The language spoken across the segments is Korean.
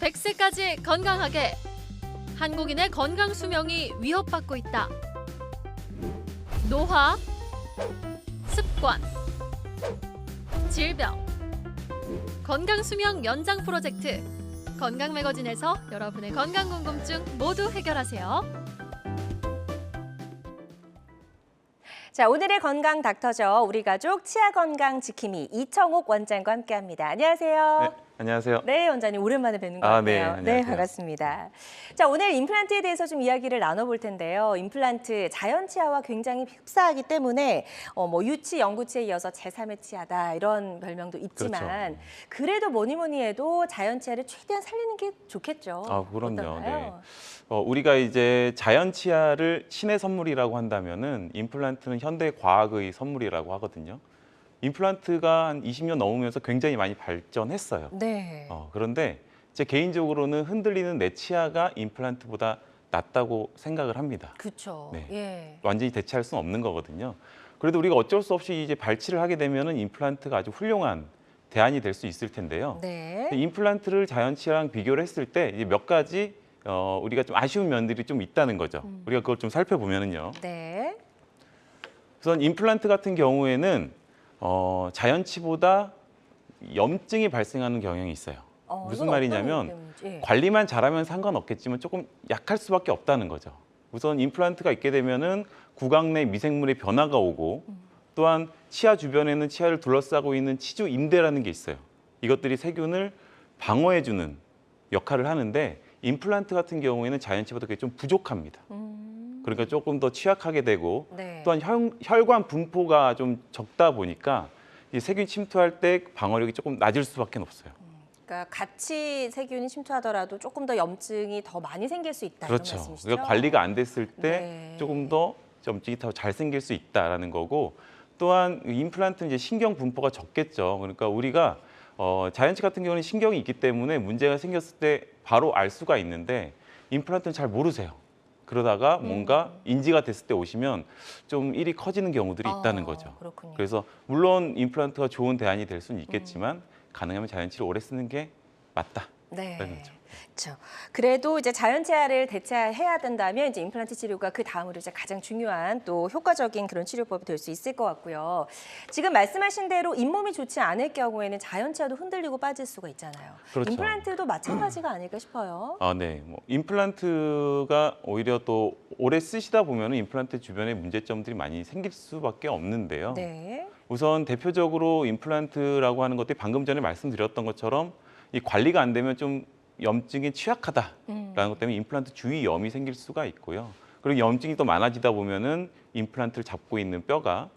100세까지 건강하게. 한국인의 건강 수명이 위협받고 있다. 노화, 습관, 질병, 건강 수명 연장 프로젝트. 건강 매거진에서 여러분의 건강 궁금증 모두 해결하세요. 자, 오늘의 건강 닥터죠. 우리 가족 치아 건강 지킴이 이청옥 원장과 함께합니다. 안녕하세요. 네, 안녕하세요. 네, 원장님 오랜만에 뵙는 것 네, 같아요. 안녕하세요. 반갑습니다. 자, 오늘 임플란트에 대해서 좀 이야기를 나눠볼 텐데요. 임플란트 자연 치아와 굉장히 흡사하기 때문에 유치, 영구치에 이어서 제3의 치아다 이런 별명도 있지만 그렇죠. 그래도 뭐니 해도 자연 치아를 최대한 살리는 게 좋겠죠. 그럼요. 어떨까요? 우리가 이제 자연 치아를 신의 선물이라고 한다면은 임플란트는 현대 과학의 선물이라고 하거든요. 임플란트가 한 20년 넘으면서 굉장히 많이 발전했어요. 네. 그런데 제 개인적으로는 흔들리는 내 치아가 임플란트보다 낫다고 생각을 합니다. 그렇죠. 네. 예. 완전히 대체할 수는 없는 거거든요. 그래도 우리가 어쩔 수 없이 이제 발치를 하게 되면은 임플란트가 아주 훌륭한 대안이 될 수 있을 텐데요. 네. 임플란트를 자연 치아랑 비교를 했을 때 이제 몇 가지 우리가 좀 아쉬운 면들이 좀 있다는 거죠. 우리가 그걸 좀 살펴보면은요. 네. 우선 임플란트 같은 경우에는 자연치보다 염증이 발생하는 경향이 있어요. 무슨 이건 말이냐면 어떤 때문인지. 예. 관리만 잘하면 상관없겠지만 조금 약할 수밖에 없다는 거죠. 우선 임플란트가 있게 되면은 구강 내 미생물의 변화가 오고 또한 치아 주변에는 치아를 둘러싸고 있는 치주 인대라는 게 있어요. 이것들이 세균을 방어해주는 역할을 하는데 임플란트 같은 경우에는 자연치보다 그게 좀 부족합니다. 그러니까 조금 더 취약하게 되고 네. 또한 혈관 분포가 좀 적다 보니까 이 세균 침투할 때 방어력이 조금 낮을 수밖에 없어요. 그러니까 같이 세균이 침투하더라도 조금 더 염증이 더 많이 생길 수 있다 그렇죠. 이런 말씀이시죠? 그러니까 관리가 안 됐을 때 네. 조금 더 염증이 더 잘 생길 수 있다라는 거고 또한 임플란트는 이제 신경 분포가 적겠죠. 그러니까 우리가 자연치 같은 경우는 신경이 있기 때문에 문제가 생겼을 때 바로 알 수가 있는데 임플란트는 잘 모르세요. 그러다가 뭔가 인지가 됐을 때 오시면 좀 일이 커지는 경우들이 있다는 거죠. 그렇군요. 그래서 물론 임플란트가 좋은 대안이 될 수는 있겠지만 가능하면 자연치를 오래 쓰는 게 맞다. 네. 라는 거죠. 그렇죠. 그래도 이제 자연 치아를 대체해야 된다면 이제 임플란트 치료가 그 다음으로 이제 가장 중요한 또 효과적인 그런 치료법이 될 수 있을 것 같고요. 지금 말씀하신 대로 잇몸이 좋지 않을 경우에는 자연 치아도 흔들리고 빠질 수가 있잖아요. 그렇죠. 임플란트도 마찬가지가 아닐까 싶어요. 네. 임플란트가 오히려 또 오래 쓰시다 보면 임플란트 주변에 문제점들이 많이 생길 수밖에 없는데요. 네. 우선 대표적으로 임플란트라고 하는 것들이 방금 전에 말씀드렸던 것처럼 이 관리가 안 되면 좀 염증에 취약하다라는 것 때문에 임플란트 주위 염이 생길 수가 있고요. 그리고 염증이 또 많아지다 보면은 임플란트를 잡고 있는 뼈가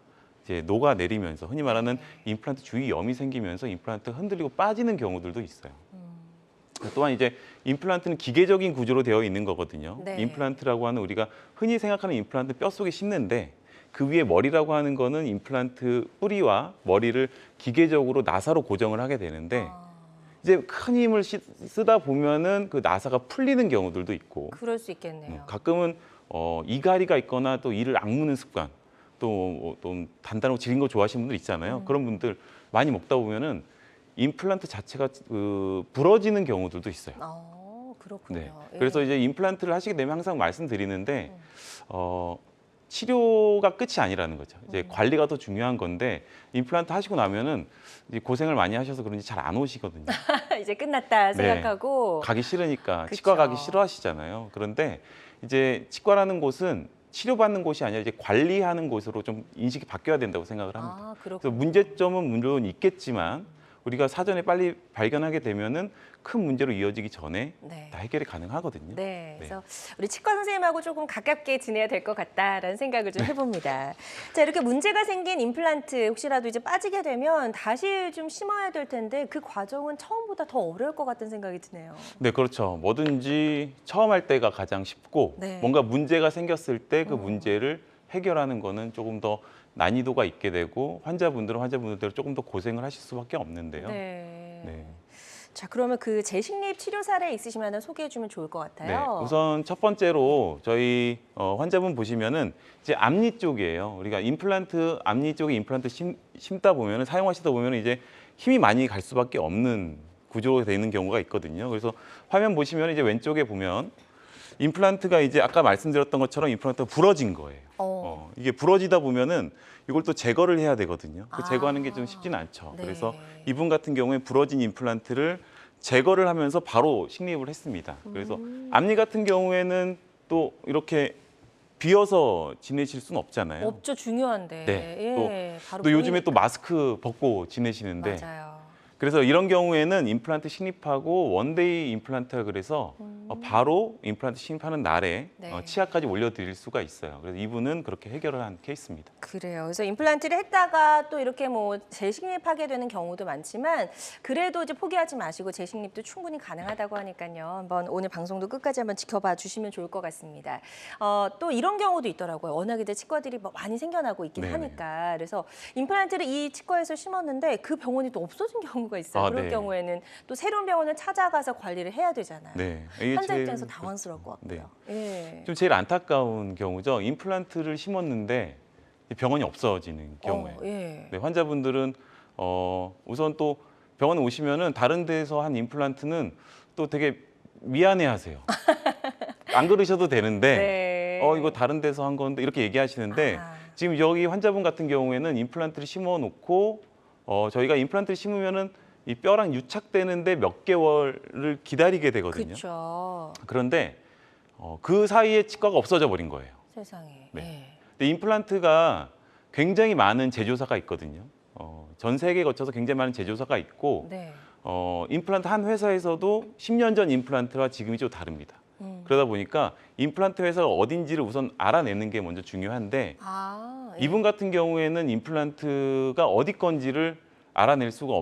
이제 녹아내리면서 흔히 말하는 임플란트 주위 염이 생기면서 임플란트가 흔들리고 빠지는 경우들도 있어요. 또한 이제 임플란트는 기계적인 구조로 되어 있는 거거든요. 네. 임플란트라고 하는 우리가 흔히 생각하는 임플란트 뼈 속에 심는데 그 위에 머리라고 하는 거는 임플란트 뿌리와 머리를 기계적으로 나사로 고정을 하게 되는데 이제 큰 힘을 쓰다 보면은 그 나사가 풀리는 경우들도 있고 그럴 수 있겠네요. 가끔은 이갈이가 있거나 또 이를 악무는 습관 또 단단하고 질긴 거 좋아하시는 분들 있잖아요. 그런 분들 많이 먹다 보면은 임플란트 자체가 부러지는 경우들도 있어요. 그렇군요. 네. 예. 그래서 이제 임플란트를 하시게 되면 항상 말씀드리는데 치료가 끝이 아니라는 거죠. 이제 관리가 더 중요한 건데 임플란트 하시고 나면은 이제 고생을 많이 하셔서 그런지 잘 안 오시거든요. 이제 끝났다 생각하고 가기 싫으니까 그쵸. 치과 가기 싫어하시잖아요. 그런데 이제 치과라는 곳은 치료받는 곳이 아니라 이제 관리하는 곳으로 좀 인식이 바뀌어야 된다고 생각을 합니다. 그렇군요. 그래서 문제점은 물론 있겠지만 우리가 사전에 빨리 발견하게 되면은 큰 문제로 이어지기 전에 네. 다 해결이 가능하거든요. 네, 그래서 우리 치과 선생님하고 조금 가깝게 지내야 될 것 같다라는 생각을 좀 해봅니다. 자, 이렇게 문제가 생긴 임플란트 혹시라도 이제 빠지게 되면 다시 좀 심어야 될 텐데 그 과정은 처음보다 더 어려울 것 같다는 생각이 드네요. 네, 그렇죠. 뭐든지 처음 할 때가 가장 쉽고 네. 뭔가 문제가 생겼을 때 그 문제를 해결하는 거는 조금 더 난이도가 있게 되고 환자분들은 환자분들대로 조금 더 고생을 하실 수밖에 없는데요. 네. 네. 자, 그러면 그 재식립 치료 사례 있으시면 소개해주면 좋을 것 네, 같아요. 우선 첫 번째로 저희 환자분 보시면은 이제 앞니 쪽이에요. 우리가 임플란트 앞니 쪽에 임플란트 심다 보면은 사용하시다 보면은 이제 힘이 많이 갈 수밖에 없는 구조가 되는 경우가 있거든요. 그래서 화면 보시면 이제 왼쪽에 보면 임플란트가 이제 아까 말씀드렸던 것처럼 임플란트가 부러진 거예요. 이게 부러지다 보면은 이걸 또 제거를 해야 되거든요. 그 제거하는 게 좀 쉽지는 않죠. 네. 그래서 이분 같은 경우에 부러진 임플란트를 제거를 하면서 바로 식립을 했습니다. 그래서 앞니 같은 경우에는 또 이렇게 비어서 지내실 수는 없잖아요. 없죠, 중요한데. 네. 예, 바로 또 요즘에 또 보이니까. 마스크 벗고 지내시는데 맞아요. 그래서 이런 경우에는 임플란트 식립하고 원데이 임플란트라 그래서 바로 임플란트 식립하는 날에 네. 치아까지 올려드릴 수가 있어요. 그래서 이분은 그렇게 해결을 한 케이스입니다. 그래요. 그래서 임플란트를 했다가 또 이렇게 뭐 재식립하게 되는 경우도 많지만 그래도 이제 포기하지 마시고 재식립도 충분히 가능하다고 하니까요. 한번 오늘 방송도 끝까지 한번 지켜봐 주시면 좋을 것 같습니다. 또 이런 경우도 있더라고요. 워낙 이제 치과들이 뭐 많이 생겨나고 있긴 네네. 하니까. 그래서 임플란트를 이 치과에서 심었는데 그 병원이 또 없어진 경우가 있어요. 아, 그럴 네. 경우에는 또 새로운 병원을 찾아가서 관리를 해야 되잖아요. 네. 이게 환자 제일 입장에서 당황스러울 것 같고요. 예. 좀 제일 안타까운 경우죠. 임플란트를 심었는데 이 병원이 없어지는 경우에. 예. 네, 환자분들은 우선 또 병원에 오시면은 다른 데서 한 임플란트는 또 되게 미안해하세요. 안 그러셔도 되는데 네. 이거 다른 데서 한 건데 이렇게 얘기하시는데 아. 지금 여기 환자분 같은 경우에는 임플란트를 심어놓고 저희가 임플란트를 심으면은 이 뼈랑 유착되는데 몇 개월을 기다리게 되거든요. 그렇죠. 그런데 그 사이에 치과가 없어져 버린 거예요. 세상에. 네. 예. 근데 임플란트가 굉장히 많은 제조사가 있거든요. 전 세계에 거쳐서 굉장히 많은 제조사가 있고 네. 임플란트 한 회사에서도 10년 전 임플란트와 지금이 좀 다릅니다. 음. 그러다 보니까 임플란트 회사가 어딘지를 우선 알아내는 게 먼저 중요한데 예. 이분 같은 경우에는 임플란트가 어디 건지를 알아낼 수가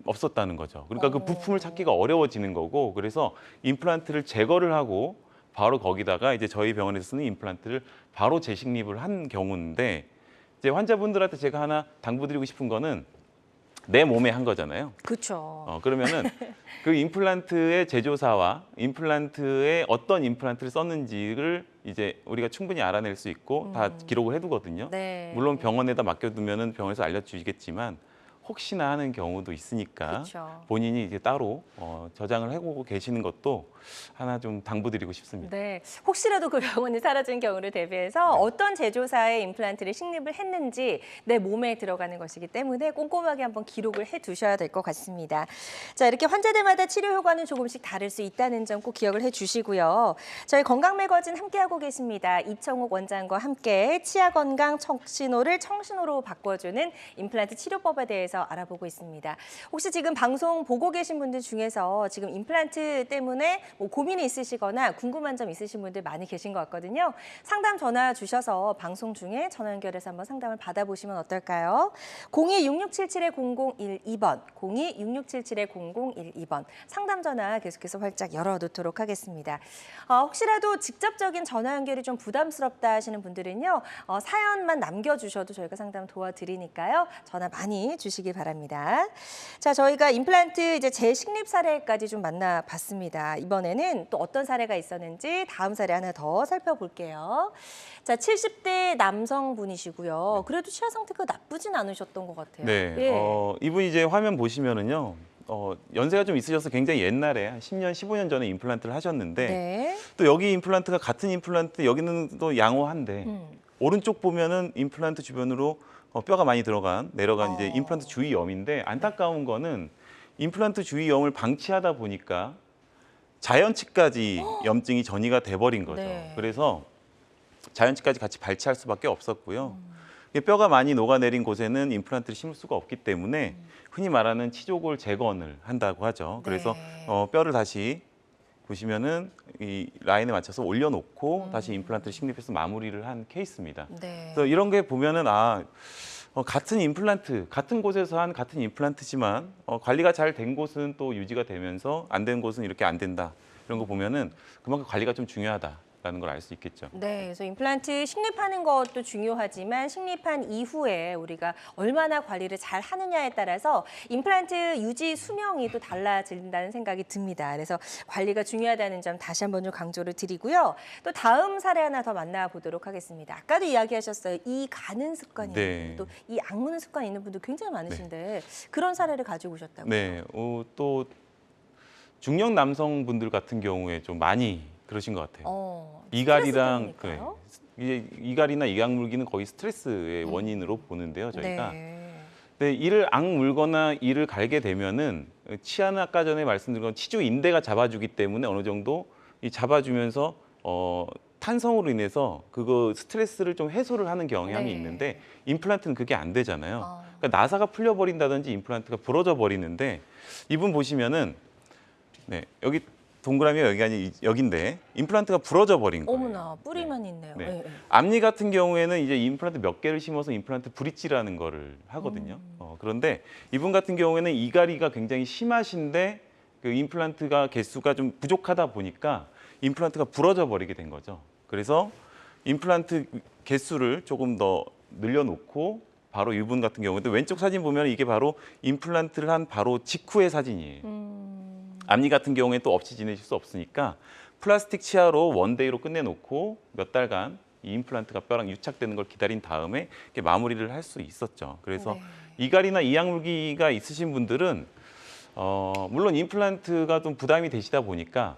없었다는 거죠. 그러니까 그 부품을 찾기가 어려워지는 거고 그래서 임플란트를 제거를 하고 바로 거기다가 이제 저희 병원에서 쓰는 임플란트를 바로 재식립을 한 경우인데 이제 환자분들한테 제가 하나 당부드리고 싶은 거는 내 몸에 한 거잖아요. 그렇죠. 그러면은 그 임플란트의 제조사와 임플란트에 어떤 임플란트를 썼는지를 이제 우리가 충분히 알아낼 수 있고 다 기록을 해두거든요. 네. 물론 병원에다 맡겨두면은 병원에서 알려주시겠지만 혹시나 하는 경우도 있으니까 그쵸. 본인이 이제 따로 저장을 해보고 계시는 것도 하나 좀 당부드리고 싶습니다. 네. 혹시라도 그 병원이 사라진 경우를 대비해서 어떤 제조사의 임플란트를 식립을 했는지 내 몸에 들어가는 것이기 때문에 꼼꼼하게 한번 기록을 해 두셔야 될 것 같습니다. 자, 이렇게 환자들마다 치료 효과는 조금씩 다를 수 있다는 점 꼭 기억을 해 주시고요. 저희 건강 매거진 함께하고 계십니다. 이청욱 원장과 함께 치아 건강 청신호를 청신호로 바꿔주는 임플란트 치료법에 대해서 알아보고 있습니다. 혹시 지금 방송 보고 계신 분들 중에서 지금 임플란트 때문에 뭐 고민이 있으시거나 궁금한 점 있으신 분들 많이 계신 것 같거든요. 상담 전화 주셔서 방송 중에 전화 연결해서 한번 상담을 받아보시면 어떨까요? 02-6677-0012번, 02-6677-0012번 상담 전화 계속해서 활짝 열어놓도록 하겠습니다. 혹시라도 직접적인 전화 연결이 좀 부담스럽다 하시는 분들은요. 사연만 남겨주셔도 저희가 상담 도와드리니까요. 전화 많이 주시기 바랍니다. 자, 저희가 임플란트 이제 재식립 사례까지 좀 만나봤습니다. 이번에는 또 어떤 사례가 있었는지 다음 사례 하나 더 살펴볼게요. 자, 70대 남성분이시고요. 그래도 치아 상태가 나쁘진 않으셨던 것 같아요. 네, 예. 이분 이제 화면 보시면은요. 연세가 좀 있으셔서 굉장히 옛날에 한 10년, 15년 전에 임플란트를 하셨는데 네. 또 여기 임플란트가 같은 임플란트 여기는 또 양호한데 오른쪽 보면은 임플란트 주변으로 뼈가 많이 내려간 이제 임플란트 주위염인데 안타까운 거는 임플란트 주위염을 방치하다 보니까 자연치까지 염증이 전이가 돼버린 거죠. 네. 그래서 자연치까지 같이 발치할 수밖에 없었고요. 뼈가 많이 녹아내린 곳에는 임플란트를 심을 수가 없기 때문에 흔히 말하는 치조골 재건을 한다고 하죠. 그래서 네. 뼈를 다시 보시면은 이 라인에 맞춰서 올려놓고 다시 임플란트를 식립해서 마무리를 한 케이스입니다. 네. 그래서 이런 게 보면은 같은 임플란트, 같은 곳에서 한 같은 임플란트지만 관리가 잘 된 곳은 또 유지가 되면서 안 된 곳은 이렇게 안 된다. 이런 거 보면은 그만큼 관리가 좀 중요하다라는 걸 알 수 있겠죠. 네, 그래서 임플란트 식립하는 것도 중요하지만 식립한 이후에 우리가 얼마나 관리를 잘 하느냐에 따라서 임플란트 유지 수명이 또 달라진다는 생각이 듭니다. 그래서 관리가 중요하다는 점 다시 한번 좀 강조를 드리고요. 또 다음 사례 하나 더 만나보도록 하겠습니다. 아까도 이야기하셨어요. 이 가는 습관이 네. 있는 분, 또 이 악무는 습관이 있는 분들 굉장히 많으신데 그런 사례를 가지고 오셨다고요? 네, 또 중년 남성분들 같은 경우에 좀 많이 그러신 것 같아요. 이갈이랑 스트레스 때문일까요? 이제 이갈이나 이악물기는 거의 스트레스의 원인으로 보는데요, 저희가. 네. 근데 이를 악물거나 이를 갈게 되면은 치아는 아까 전에 말씀드린 건 치주 인대가 잡아주기 때문에 어느 정도 이 잡아주면서 탄성으로 인해서 그거 스트레스를 좀 해소를 하는 경향이 네. 있는데 임플란트는 그게 안 되잖아요. 아. 그러니까 나사가 풀려버린다든지 임플란트가 부러져 버리는데 이분 보시면은 네, 여기 동그라미가 여기가 아니 여긴데 임플란트가 부러져 버린 거예요. 어머나 뿌리만 있네요. 네. 네. 앞니 같은 경우에는 이제 임플란트 몇 개를 심어서 임플란트 브릿지라는 거를 하거든요. 그런데 이분 같은 경우에는 이갈이가 굉장히 심하신데 그 임플란트가 개수가 좀 부족하다 보니까 임플란트가 부러져 버리게 된 거죠. 그래서 임플란트 개수를 조금 더 늘려놓고 바로 이분 같은 경우에도 왼쪽 사진 보면 이게 바로 임플란트를 한 바로 직후의 사진이에요. 앞니 같은 경우에 또 없이 지내실 수 없으니까 플라스틱 치아로 원데이로 끝내놓고 몇 달간 이 임플란트가 뼈랑 유착되는 걸 기다린 다음에 이렇게 마무리를 할 수 있었죠. 그래서 네. 이갈이나 이악물기가 있으신 분들은 물론 임플란트가 좀 부담이 되시다 보니까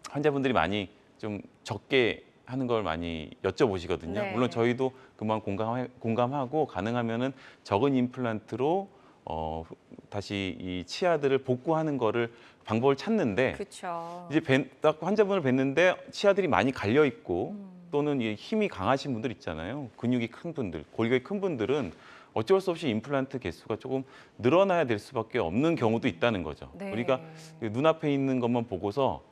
환자분들이 많이 좀 적게 하는 걸 많이 여쭤보시거든요. 네. 물론 저희도 그만 공감하고 가능하면은 적은 임플란트로 다시 이 치아들을 복구하는 거를 방법을 찾는데 그렇죠. 이제 딱 환자분을 뵀는데 치아들이 많이 갈려 있고 또는 이 힘이 강하신 분들 있잖아요. 근육이 큰 분들, 골격이 큰 분들은 어쩔 수 없이 임플란트 개수가 조금 늘어나야 될 수밖에 없는 경우도 있다는 거죠. 네. 우리가 눈앞에 있는 것만 보고서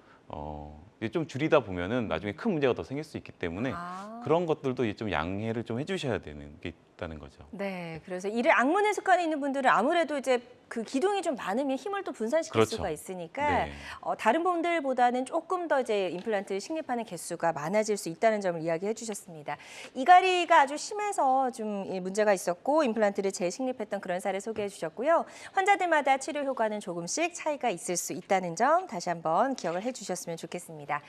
이제 좀 줄이다 보면은 나중에 큰 문제가 더 생길 수 있기 때문에 아. 그런 것들도 이제 좀 양해를 좀 해주셔야 되는 게 있다는 거죠. 네, 그래서 이를 악문의 습관이 있는 분들은 아무래도 이제 그 기둥이 좀 많으면 힘을 또 분산시킬 그렇죠. 수가 있으니까 네. 다른 분들보다는 조금 더 이제 임플란트를 식립하는 개수가 많아질 수 있다는 점을 이야기해 주셨습니다. 이갈이가 아주 심해서 좀 문제가 있었고 임플란트를 재식립했던 그런 사례 소개해 주셨고요. 환자들마다 치료 효과는 조금씩 차이가 있을 수 있다는 점 다시 한번 기억을 해 주셨으면 좋겠습니다.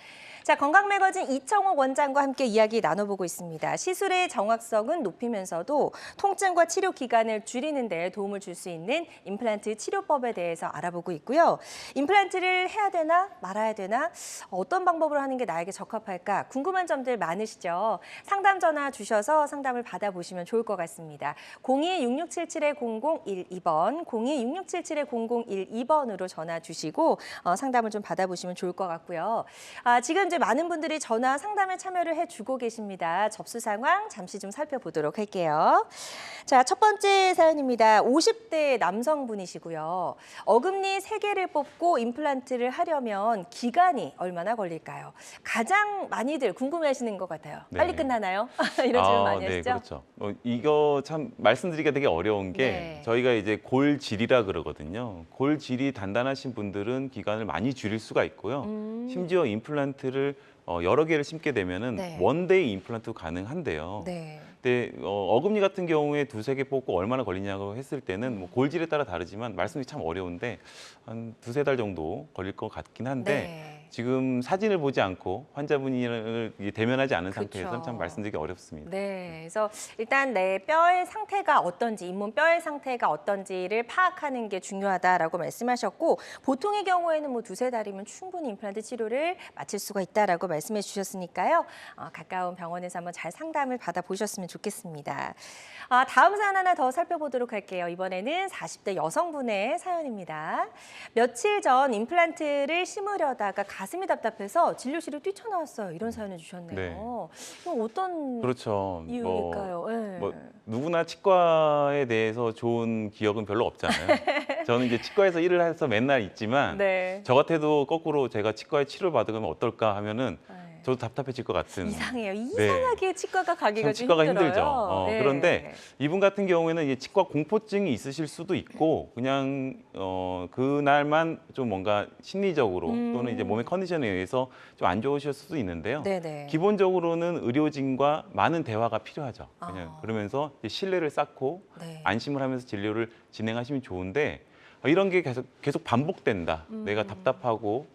자, 건강매거진 이청옥 원장과 함께 이야기 나눠보고 있습니다. 시술의 정확성은 높이면서도 통증과 치료 기간을 줄이는 데 도움을 줄 수 있는 임플란트 치료법에 대해서 알아보고 있고요. 임플란트를 해야 되나 말아야 되나 어떤 방법으로 하는 게 나에게 적합할까 궁금한 점들 많으시죠? 상담 전화 주셔서 상담을 받아보시면 좋을 것 같습니다. 02-6677-0012번, 02-6677-0012번으로 전화 주시고 상담을 좀 받아보시면 좋을 것 같고요. 지금 이제 많은 분들이 전화 상담에 참여를 해주고 계십니다. 접수 상황 잠시 좀 살펴보도록 할게요. 자, 첫 번째 사연입니다. 50대 남성분이시고요. 어금니 3개를 뽑고 임플란트를 하려면 기간이 얼마나 걸릴까요? 가장 많이들 궁금해하시는 것 같아요. 네. 빨리 끝나나요? 이런 질문 많이 네, 하시죠? 그렇죠. 이거 참 말씀드리기가 되게 어려운 게 네. 저희가 이제 골질이라 그러거든요. 골질이 단단하신 분들은 기간을 많이 줄일 수가 있고요. 심지어 임플란트를 여러 개를 심게 되면은 네. 원데이 임플란트 가능한데요. 네. 근데 어금니 같은 경우에 2-3개 뽑고 얼마나 걸리냐고 했을 때는 뭐 골질에 따라 다르지만 말씀이 참 어려운데 한 2-3달 정도 걸릴 것 같긴 한데 네. 지금 사진을 보지 않고 환자분을 대면하지 않은 그쵸. 상태에서는 참 말씀드리기 어렵습니다. 네, 그래서 일단 내 뼈의 상태가 어떤지, 잇몸 뼈의 상태가 어떤지를 파악하는 게 중요하다라고 말씀하셨고 보통의 경우에는 뭐 2-3달이면 충분히 임플란트 치료를 마칠 수가 있다라고 말씀해 주셨으니까요. 가까운 병원에서 한번 잘 상담을 받아보셨으면 좋겠습니다. 다음 사연 하나 더 살펴보도록 할게요. 이번에는 40대 여성분의 사연입니다. 며칠 전 임플란트를 심으려다가 가슴이 답답해서 진료실을 뛰쳐나왔어요. 이런 사연을 주셨네요. 네. 이건 어떤 그렇죠. 이유일까요? 네. 누구나 치과에 대해서 좋은 기억은 별로 없잖아요. 저는 이제 치과에서 일을 해서 맨날 있지만 네. 저 같아도 거꾸로 제가 치과에 치료를 받으면 어떨까 하면은 네. 저도 답답해질 것 같은. 이상해요. 이상하게 치과가 가기가 참 치과가 좀 힘들어요. 힘들죠. 네. 그런데 이분 같은 경우에는 이제 치과 공포증이 있으실 수도 있고 그냥 그날만 좀 뭔가 심리적으로 또는 이제 몸의 컨디션에 의해서 좀 안 좋으실 수도 있는데요. 네네. 기본적으로는 의료진과 많은 대화가 필요하죠. 그냥 그러면서 이제 신뢰를 쌓고 네. 안심을 하면서 진료를 진행하시면 좋은데 이런 게 계속 반복된다. 내가 답답하고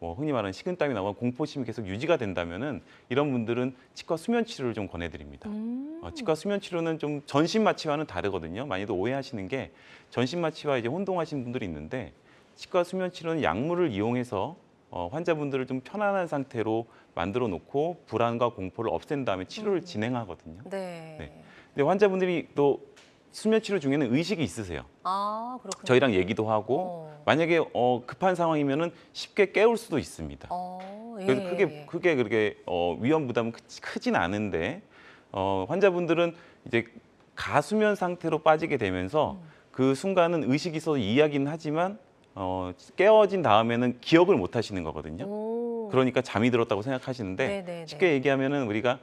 뭐 흔히 말하는 식은땀이 나거나 공포심이 계속 유지가 된다면은 이런 분들은 치과 수면 치료를 좀 권해드립니다. 치과 수면 치료는 좀 전신 마취와는 다르거든요. 많이들 오해하시는 게 전신 마취와 이제 혼동하시는 분들이 있는데 치과 수면 치료는 약물을 이용해서 환자분들을 좀 편안한 상태로 만들어 놓고 불안과 공포를 없앤 다음에 치료를 진행하거든요. 네. 네. 근데 환자분들이 또 수면 치료 중에는 의식이 있으세요. 아, 그렇군요. 저희랑 얘기도 하고 만약에 급한 상황이면은 쉽게 깨울 수도 있습니다. 예. 그래서 크게 그렇게 위험 부담은 크진 않은데 환자분들은 이제 가수면 상태로 빠지게 되면서 그 순간은 의식이 있어서 이야기는 하지만 깨어진 다음에는 기억을 못 하시는 거거든요. 그러니까 잠이 들었다고 생각하시는데 네네네. 쉽게 얘기하면은 우리가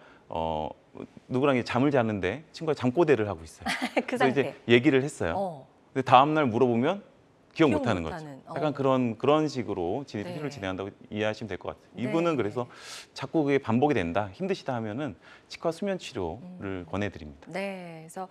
누구랑 이제 잠을 자는데 친구가 잠꼬대를 하고 있어요. 그 그래서 상태. 이제 얘기를 했어요. 근데 다음 날 물어보면 기억 못 하는 거죠. 못하는, 약간 그런 식으로 치료를 네. 진행한다고 이해하시면 될 것 같아요. 네. 이분은 그래서 자꾸 그게 반복이 된다, 힘드시다 하면은 치과 수면 치료를 권해드립니다. 네, 그래서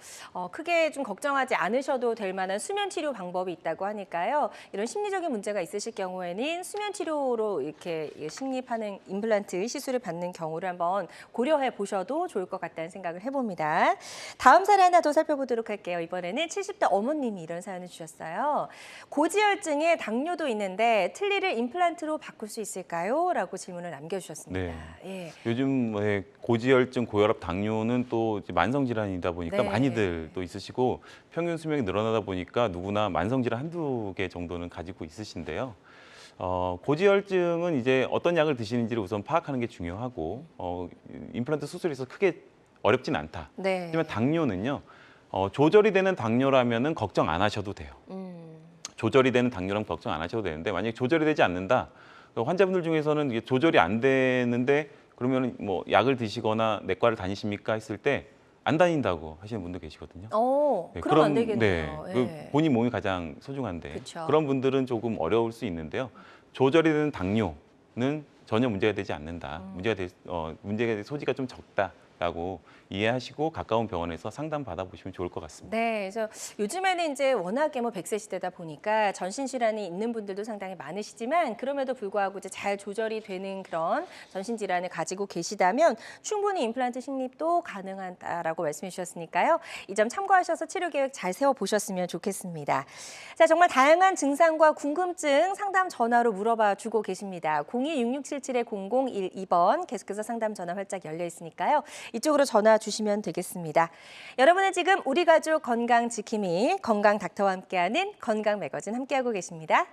크게 좀 걱정하지 않으셔도 될 만한 수면 치료 방법이 있다고 하니까요. 이런 심리적인 문제가 있으실 경우에는 수면 치료로 이렇게 식립하는 임플란트 시술을 받는 경우를 한번 고려해 보셔도 좋을 것 같다는 생각을 해봅니다. 다음 사례 하나 더 살펴보도록 할게요. 이번에는 70대 어머님이 이런 사연을 주셨어요. 고지혈증에 당뇨도 있는데 틀니를 임플란트로 바꿀 수 있을까요? 라고 질문을 남겨주셨습니다. 예. 요즘 고지혈증, 고혈압, 당뇨는 또 이제 만성 질환이다 보니까 네. 많이들 또 있으시고 평균 수명이 늘어나다 보니까 누구나 만성 질환 한두 개 정도는 가지고 있으신데요. 고지혈증은 이제 어떤 약을 드시는지를 우선 파악하는 게 중요하고 임플란트 수술에서 크게 어렵진 않다. 네. 하지만 당뇨는요. 조절이 되는 당뇨라면은 걱정 안 하셔도 돼요. 조절이 되는 당뇨랑 걱정 안 하셔도 되는데 만약에 조절이 되지 않는다. 환자분들 중에서는 이게 조절이 안 되는데 그러면 뭐 약을 드시거나 내과를 다니십니까 했을 때 안 다닌다고 하시는 분도 계시거든요. 그럼 안 되겠네요. 네, 예. 본인 몸이 가장 소중한데 그쵸. 그런 분들은 조금 어려울 수 있는데요. 조절이 되는 당뇨는 전혀 문제가 되지 않는다. 문제가 될 소지가 좀 적다라고 이해하시고 가까운 병원에서 상담 받아보시면 좋을 것 같습니다. 네, 그래서 요즘에는 이제 워낙에 100세 시대다 보니까 전신질환이 있는 분들도 상당히 많으시지만 그럼에도 불구하고 이제 잘 조절이 되는 그런 전신질환을 가지고 계시다면 충분히 임플란트 식립도 가능하다라고 말씀해 주셨으니까요. 이 점 참고하셔서 치료 계획 잘 세워보셨으면 좋겠습니다. 자, 정말 다양한 증상과 궁금증 상담 전화로 물어봐 주고 계십니다. 02-6677-0012번 계속해서 상담 전화 활짝 열려 있으니까요. 이쪽으로 전화 주시면 되겠습니다. 여러분은 지금 우리 가족 건강 지킴이 건강 닥터와 함께하는 건강 매거진 함께하고 계십니다.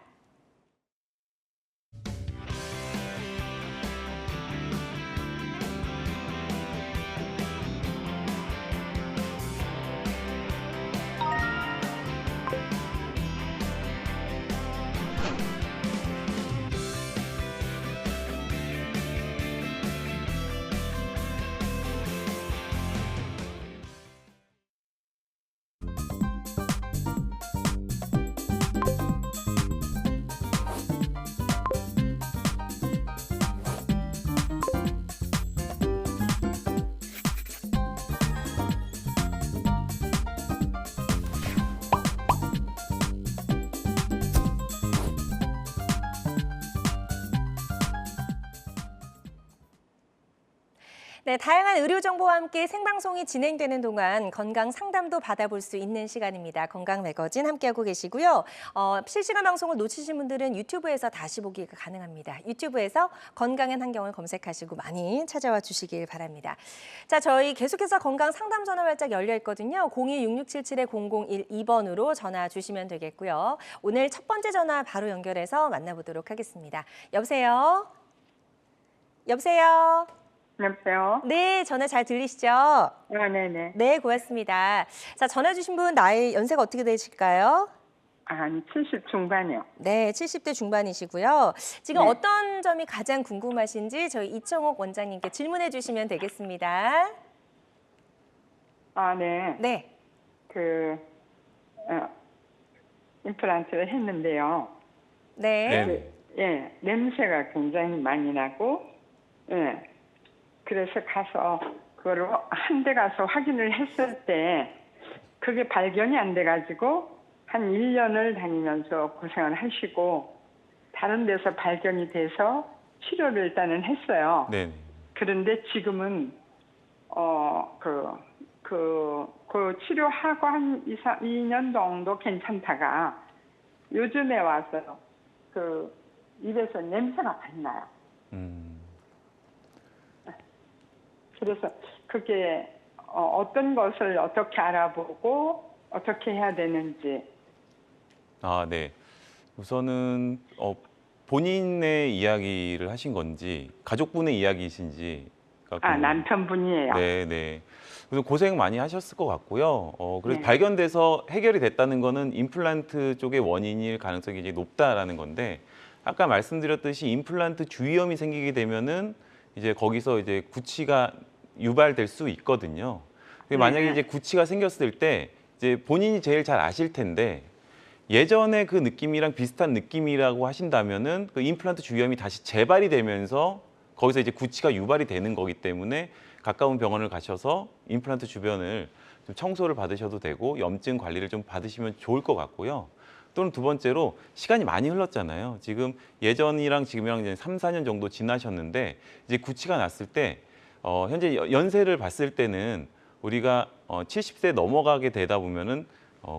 네, 다양한 의료 정보와 함께 생방송이 진행되는 동안 건강 상담도 받아볼 수 있는 시간입니다. 건강 매거진 함께하고 계시고요. 실시간 방송을 놓치신 분들은 유튜브에서 다시 보기가 가능합니다. 유튜브에서 건강한 환경을 검색하시고 많이 찾아와 주시길 바랍니다. 자, 저희 계속해서 건강 상담 전화 활짝 열려 있거든요. 02-6677-0012번으로 전화 주시면 되겠고요. 오늘 첫 번째 전화 바로 연결해서 만나보도록 하겠습니다. 여보세요? 여보세요? 여보세요? 네, 전화 잘 들리시죠? 네네. 네, 고맙습니다. 자, 전화 주신 분 나이 연세가 어떻게 되실까요? 한 70 중반이요. 네, 70대 중반이시고요. 지금 네. 어떤 점이 가장 궁금하신지 저희 이청옥 원장님께 질문해 주시면 되겠습니다. 네. 네. 임플란트를 했는데요. 네. 예, 냄새가 굉장히 많이 나고, 예. 그래서 가서, 그거를 한 대 가서 확인을 했을 때, 그게 발견이 안 돼가지고, 한 1년을 다니면서 고생을 하시고, 다른 데서 발견이 돼서 치료를 일단은 했어요. 네. 그런데 지금은, 그 치료하고 한 2년 정도 괜찮다가 요즘에 와서 그 입에서 냄새가 많이 나요. 그래서 그게 어떤 것을 어떻게 알아보고 어떻게 해야 되는지. 아, 네. 우선은 본인의 이야기를 하신 건지 가족분의 이야기이신지. 남편분이에요. 네, 네. 그래서 고생 많이 하셨을 것 같고요. 그래서 네. 발견돼서 해결이 됐다는 거는 임플란트 쪽의 원인일 가능성이 이제 높다라는 건데, 아까 말씀드렸듯이 임플란트 주위염이 생기게 되면은 이제 거기서 이제 구취가 유발될 수 있거든요. 근데 만약에 이제 구취가 생겼을 때 이제 본인이 제일 잘 아실 텐데, 예전에 그 느낌이랑 비슷한 느낌이라고 하신다면은 그 임플란트 주위염이 다시 재발이 되면서 거기서 이제 구취가 유발이 되는 거기 때문에 가까운 병원을 가셔서 임플란트 주변을 좀 청소를 받으셔도 되고 염증 관리를 좀 받으시면 좋을 것 같고요. 또는 두 번째로 시간이 많이 흘렀잖아요. 지금 예전이랑 지금이랑 이제 3, 4년 정도 지나셨는데 이제 구취가 났을 때 현재 연세를 봤을 때는 우리가 70세 넘어가게 되다 보면은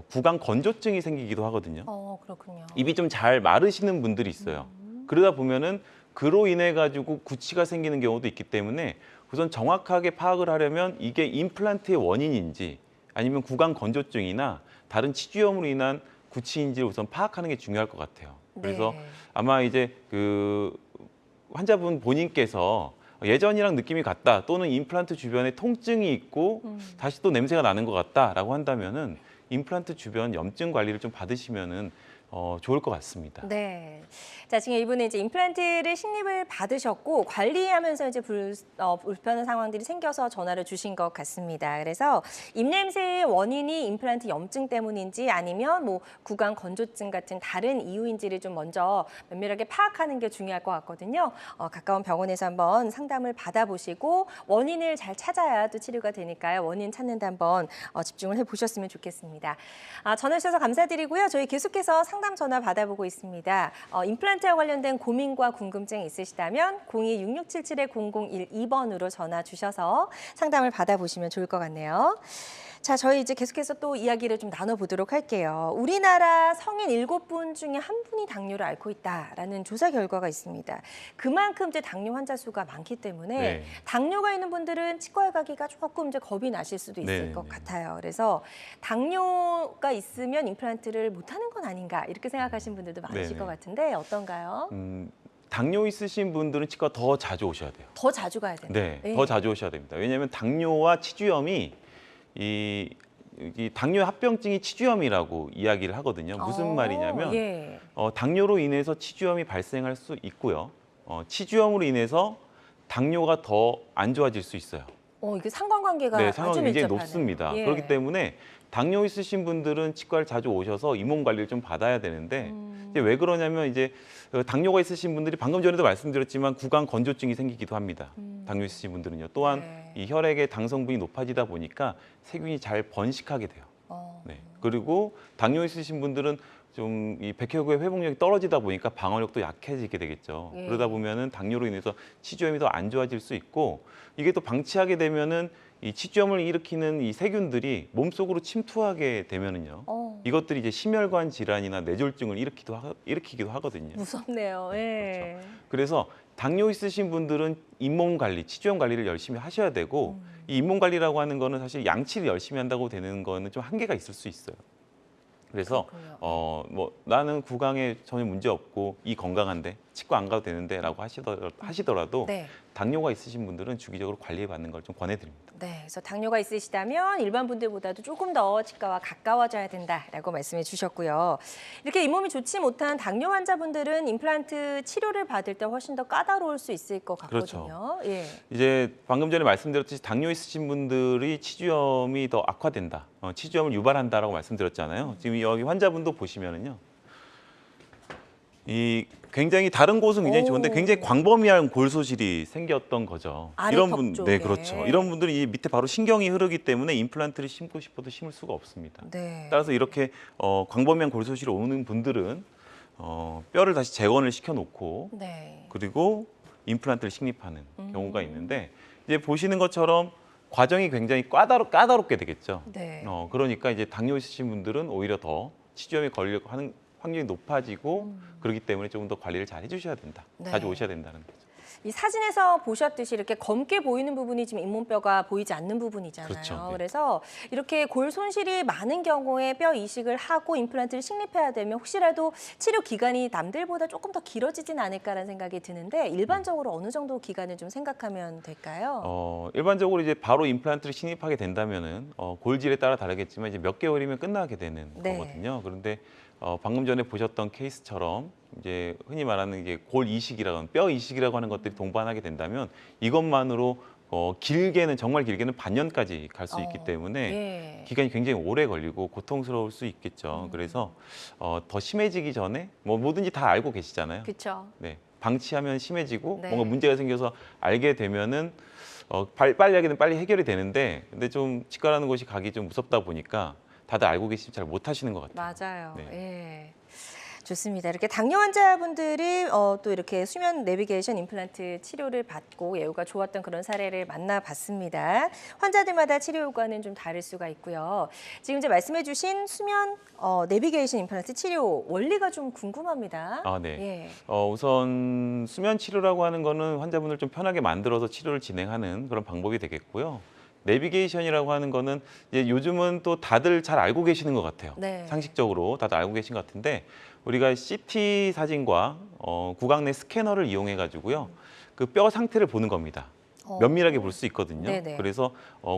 구강 건조증이 생기기도 하거든요. 그렇군요. 입이 좀 잘 마르시는 분들이 있어요. 그러다 보면은 그로 인해 가지고 구취가 생기는 경우도 있기 때문에 우선 정확하게 파악을 하려면 이게 임플란트의 원인인지 아니면 구강 건조증이나 다른 치주염으로 인한 구취인지를 우선 파악하는 게 중요할 것 같아요. 그래서 네. 아마 이제 그 환자분 본인께서 예전이랑 느낌이 같다 또는 임플란트 주변에 통증이 있고 다시 또 냄새가 나는 것 같다라고 한다면은 임플란트 주변 염증 관리를 좀 받으시면은 좋을 것 같습니다. 네. 자, 지금 이분은 이제 임플란트를 식립을 받으셨고 관리하면서 이제 불편한 상황들이 생겨서 전화를 주신 것 같습니다. 그래서 입냄새의 원인이 임플란트 염증 때문인지 아니면 뭐 구강 건조증 같은 다른 이유인지를 좀 먼저 면밀하게 파악하는 게 중요할 것 같거든요. 가까운 병원에서 한번 상담을 받아보시고 원인을 잘 찾아야 또 치료가 되니까요. 원인 찾는 데 한번 집중을 해보셨으면 좋겠습니다. 전화 주셔서 감사드리고요. 저희 계속해서 상담 전화 받아보고 있습니다. 임플란트와 관련된 고민과 궁금증 있으시다면 02-6677-0012번으로 전화 주셔서 상담을 받아보시면 좋을 것 같네요. 자, 저희 이제 계속해서 또 이야기를 좀 나눠보도록 할게요. 우리나라 성인 7분 중에 1분이 당뇨를 앓고 있다라는 조사 결과가 있습니다. 그만큼 이제 당뇨 환자 수가 많기 때문에 네. 당뇨가 있는 분들은 치과에 가기가 조금 이제 겁이 나실 수도 있을 네, 것 네. 같아요. 그래서 당뇨가 있으면 임플란트를 못하는 건 아닌가 이렇게 생각하시는 분들도 많으실 네, 네. 것 같은데 어떤가요? 당뇨 있으신 분들은 치과 더 자주 오셔야 돼요. 더 자주 가야 되나요? 네, 더 자주 오셔야 됩니다. 왜냐하면 당뇨와 치주염이 이 당뇨 합병증이 치주염이라고 이야기를 하거든요. 무슨 말이냐면 예. 당뇨로 인해서 치주염이 발생할 수 있고요. 치주염으로 인해서 당뇨가 더 안 좋아질 수 있어요. 이게 상관관계가 네, 아주 상황이 굉장히 밀접하네요. 높습니다. 예. 그렇기 때문에 당뇨 있으신 분들은 치과를 자주 오셔서 이몸 관리를 좀 받아야 되는데 이제 왜 그러냐면 이제 당뇨가 있으신 분들이 방금 전에도 말씀드렸지만 구강 건조증이 생기기도 합니다. 당뇨 있으신 분들은요. 또한 네. 이 혈액의 당 성분이 높아지다 보니까 세균이 잘 번식하게 돼요. 네. 그리고 당뇨 있으신 분들은 좀 이 백혈구의 회복력이 떨어지다 보니까 방어력도 약해지게 되겠죠. 예. 그러다 보면은 당뇨로 인해서 치주염이 더 안 좋아질 수 있고 이게 또 방치하게 되면은 이 치주염을 일으키는 이 세균들이 몸속으로 침투하게 되면은요. 이것들이 이제 심혈관 질환이나 뇌졸중을 일으키기도 하거든요. 무섭네요. 예. 그래서 당뇨 있으신 분들은 잇몸 관리, 치주염 관리를 열심히 하셔야 되고 이 잇몸 관리라고 하는 거는 사실 양치를 열심히 한다고 되는 거는 좀 한계가 있을 수 있어요. 그래서 그렇군요. 뭐 나는 구강에 전혀 문제 없고 이 건강한데 치과 안 가도 되는데라고 하시더라도 네. 당뇨가 있으신 분들은 주기적으로 관리 받는 걸 좀 권해드립니다. 네, 그래서 당뇨가 있으시다면 일반 분들보다도 조금 더 치과와 가까워져야 된다라고 말씀해 주셨고요. 이렇게 잇몸이 좋지 못한 당뇨 환자분들은 임플란트 치료를 받을 때 훨씬 더 까다로울 수 있을 것 같거든요. 그렇죠. 예. 이제 방금 전에 말씀드렸듯이 당뇨 있으신 분들이 치주염이 더 악화된다, 치주염을 유발한다라고 말씀드렸잖아요. 지금 여기 환자분도 보시면은요, 이 굉장히 다른 곳은 굉장히 좋은데 굉장히 광범위한 골소실이 생겼던 거죠. 아래 이런 턱 분, 쪽에. 네, 그렇죠. 이런 분들이 이 밑에 바로 신경이 흐르기 때문에 임플란트를 심고 싶어도 심을 수가 없습니다. 네. 따라서 이렇게 광범위한 골소실이 오는 분들은 뼈를 다시 재건을 시켜놓고 네. 그리고 임플란트를 식립하는 경우가 있는데 이제 보시는 것처럼 과정이 굉장히 까다롭게 되겠죠. 네. 그러니까 이제 당뇨 있으신 분들은 오히려 더 치주염이 확률이 높아지고 그렇기 때문에 조금 더 관리를 잘 해주셔야 된다. 네. 자주 오셔야 된다는 거죠. 이 사진에서 보셨듯이 이렇게 검게 보이는 부분이 지금 잇몸뼈가 보이지 않는 부분이잖아요. 그렇죠. 네. 그래서 이렇게 골 손실이 많은 경우에 뼈 이식을 하고 임플란트를 식립해야 되면 혹시라도 치료 기간이 남들보다 조금 더 길어지진 않을까라는 생각이 드는데 일반적으로 어느 정도 기간을 좀 생각하면 될까요? 일반적으로 이제 바로 임플란트를 식립하게 된다면은 골질에 따라 다르겠지만 이제 몇 개월이면 끝나게 되는 네. 거거든요. 그런데 방금 전에 보셨던 케이스처럼 이제 흔히 말하는 이제 골 이식이라고 뼈 이식이라고 하는 것들이 동반하게 된다면 이것만으로 길게는 정말 길게는 반년까지 갈 수 있기 때문에 예. 기간이 굉장히 오래 걸리고 고통스러울 수 있겠죠. 그래서 더 심해지기 전에 뭐 뭐든지 다 알고 계시잖아요. 그렇죠. 네, 방치하면 심해지고 네. 뭔가 문제가 생겨서 알게 되면은 빨리 하게 되면 빨리 해결이 되는데 근데 좀 치과라는 곳이 가기 좀 무섭다 보니까 다들 알고 계시면 잘 못하시는 것 같아요. 맞아요. 네. 예. 좋습니다. 이렇게 당뇨 환자분들이 또 이렇게 수면 내비게이션 임플란트 치료를 받고 예후가 좋았던 그런 사례를 만나봤습니다. 환자들마다 치료 효과는 좀 다를 수가 있고요. 지금 이제 말씀해주신 수면 내비게이션 임플란트 치료 원리가 좀 궁금합니다. 아, 네. 예. 우선 수면 치료라고 하는 거는 환자분을 좀 편하게 만들어서 치료를 진행하는 그런 방법이 되겠고요. 내비게이션이라고 하는 거는 이제 요즘은 또 다들 잘 알고 계시는 것 같아요. 네. 상식적으로 다들 알고 계신 것 같은데 우리가 CT 사진과 구강 내 스캐너를 이용해 가지고요. 그 뼈 상태를 보는 겁니다. 면밀하게 볼 수 있거든요. 네네. 그래서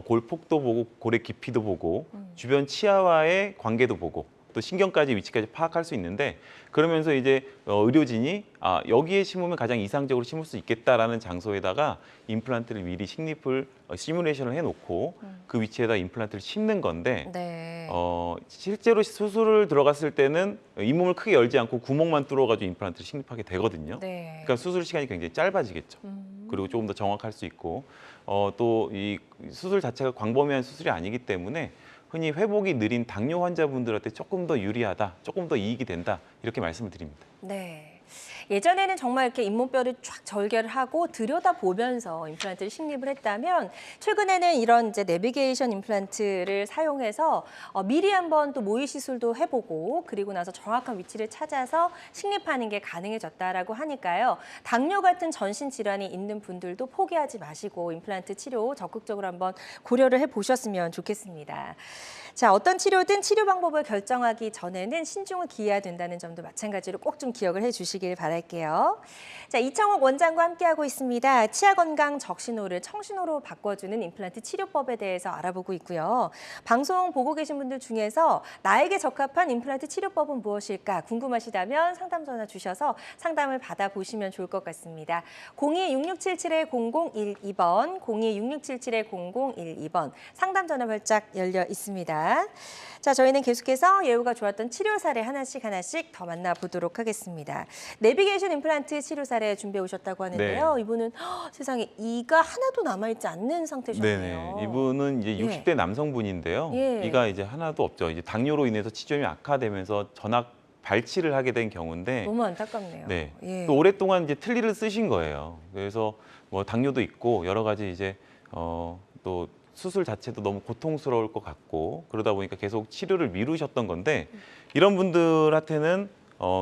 골 폭도 보고 골의 깊이도 보고 주변 치아와의 관계도 보고 또 신경까지 위치까지 파악할 수 있는데 그러면서 이제 의료진이 여기에 심으면 가장 이상적으로 심을 수 있겠다라는 장소에다가 임플란트를 미리 식립을 시뮬레이션을 해놓고 그 위치에다 임플란트를 심는 건데 네. 실제로 수술을 들어갔을 때는 잇몸을 크게 열지 않고 구멍만 뚫어가지고 임플란트를 식립하게 되거든요. 네. 그러니까 수술 시간이 굉장히 짧아지겠죠. 그리고 조금 더 정확할 수 있고 또 이 수술 자체가 광범위한 수술이 아니기 때문에 흔히 회복이 느린 당뇨 환자분들한테 조금 더 유리하다, 조금 더 이익이 된다 이렇게 말씀을 드립니다. 네. 예전에는 정말 이렇게 잇몸뼈를 쫙 절개를 하고 들여다보면서 임플란트를 식립을 했다면 최근에는 이런 이제 내비게이션 임플란트를 사용해서 미리 한번 또 모의 시술도 해보고 그리고 나서 정확한 위치를 찾아서 식립하는 게 가능해졌다라고 하니까요. 당뇨 같은 전신 질환이 있는 분들도 포기하지 마시고 임플란트 치료 적극적으로 한번 고려를 해보셨으면 좋겠습니다. 자, 어떤 치료든 치료 방법을 결정하기 전에는 신중을 기해야 된다는 점도 마찬가지로 꼭 좀 기억을 해주시길 바랄게요. 자, 이창옥 원장과 함께하고 있습니다. 치아 건강 적신호를 청신호로 바꿔주는 임플란트 치료법에 대해서 알아보고 있고요. 방송 보고 계신 분들 중에서 나에게 적합한 임플란트 치료법은 무엇일까 궁금하시다면 상담 전화 주셔서 상담을 받아보시면 좋을 것 같습니다. 02-6677-0012번, 02-6677-0012번 상담 전화 발짝 열려 있습니다. 자, 저희는 계속해서 예후가 좋았던 치료 사례 하나씩 더 만나보도록 하겠습니다. 내비게이션 임플란트 치료 사례 준비해 오셨다고 하는데요. 네. 이분은 세상에 이가 하나도 남아있지 않는 상태셨네요. 네네. 이분은 이제 60대 남성분인데요. 예. 이가 이제 하나도 없죠. 이제 당뇨로 인해서 치점이 악화되면서 전악 발치를 하게 된 경우인데 너무 안타깝네요. 네. 예. 또 오랫동안 이제 틀니를 쓰신 거예요. 그래서 뭐 당뇨도 있고 여러 가지 이제 또 수술 자체도 너무 고통스러울 것 같고 그러다 보니까 계속 치료를 미루셨던 건데 이런 분들한테는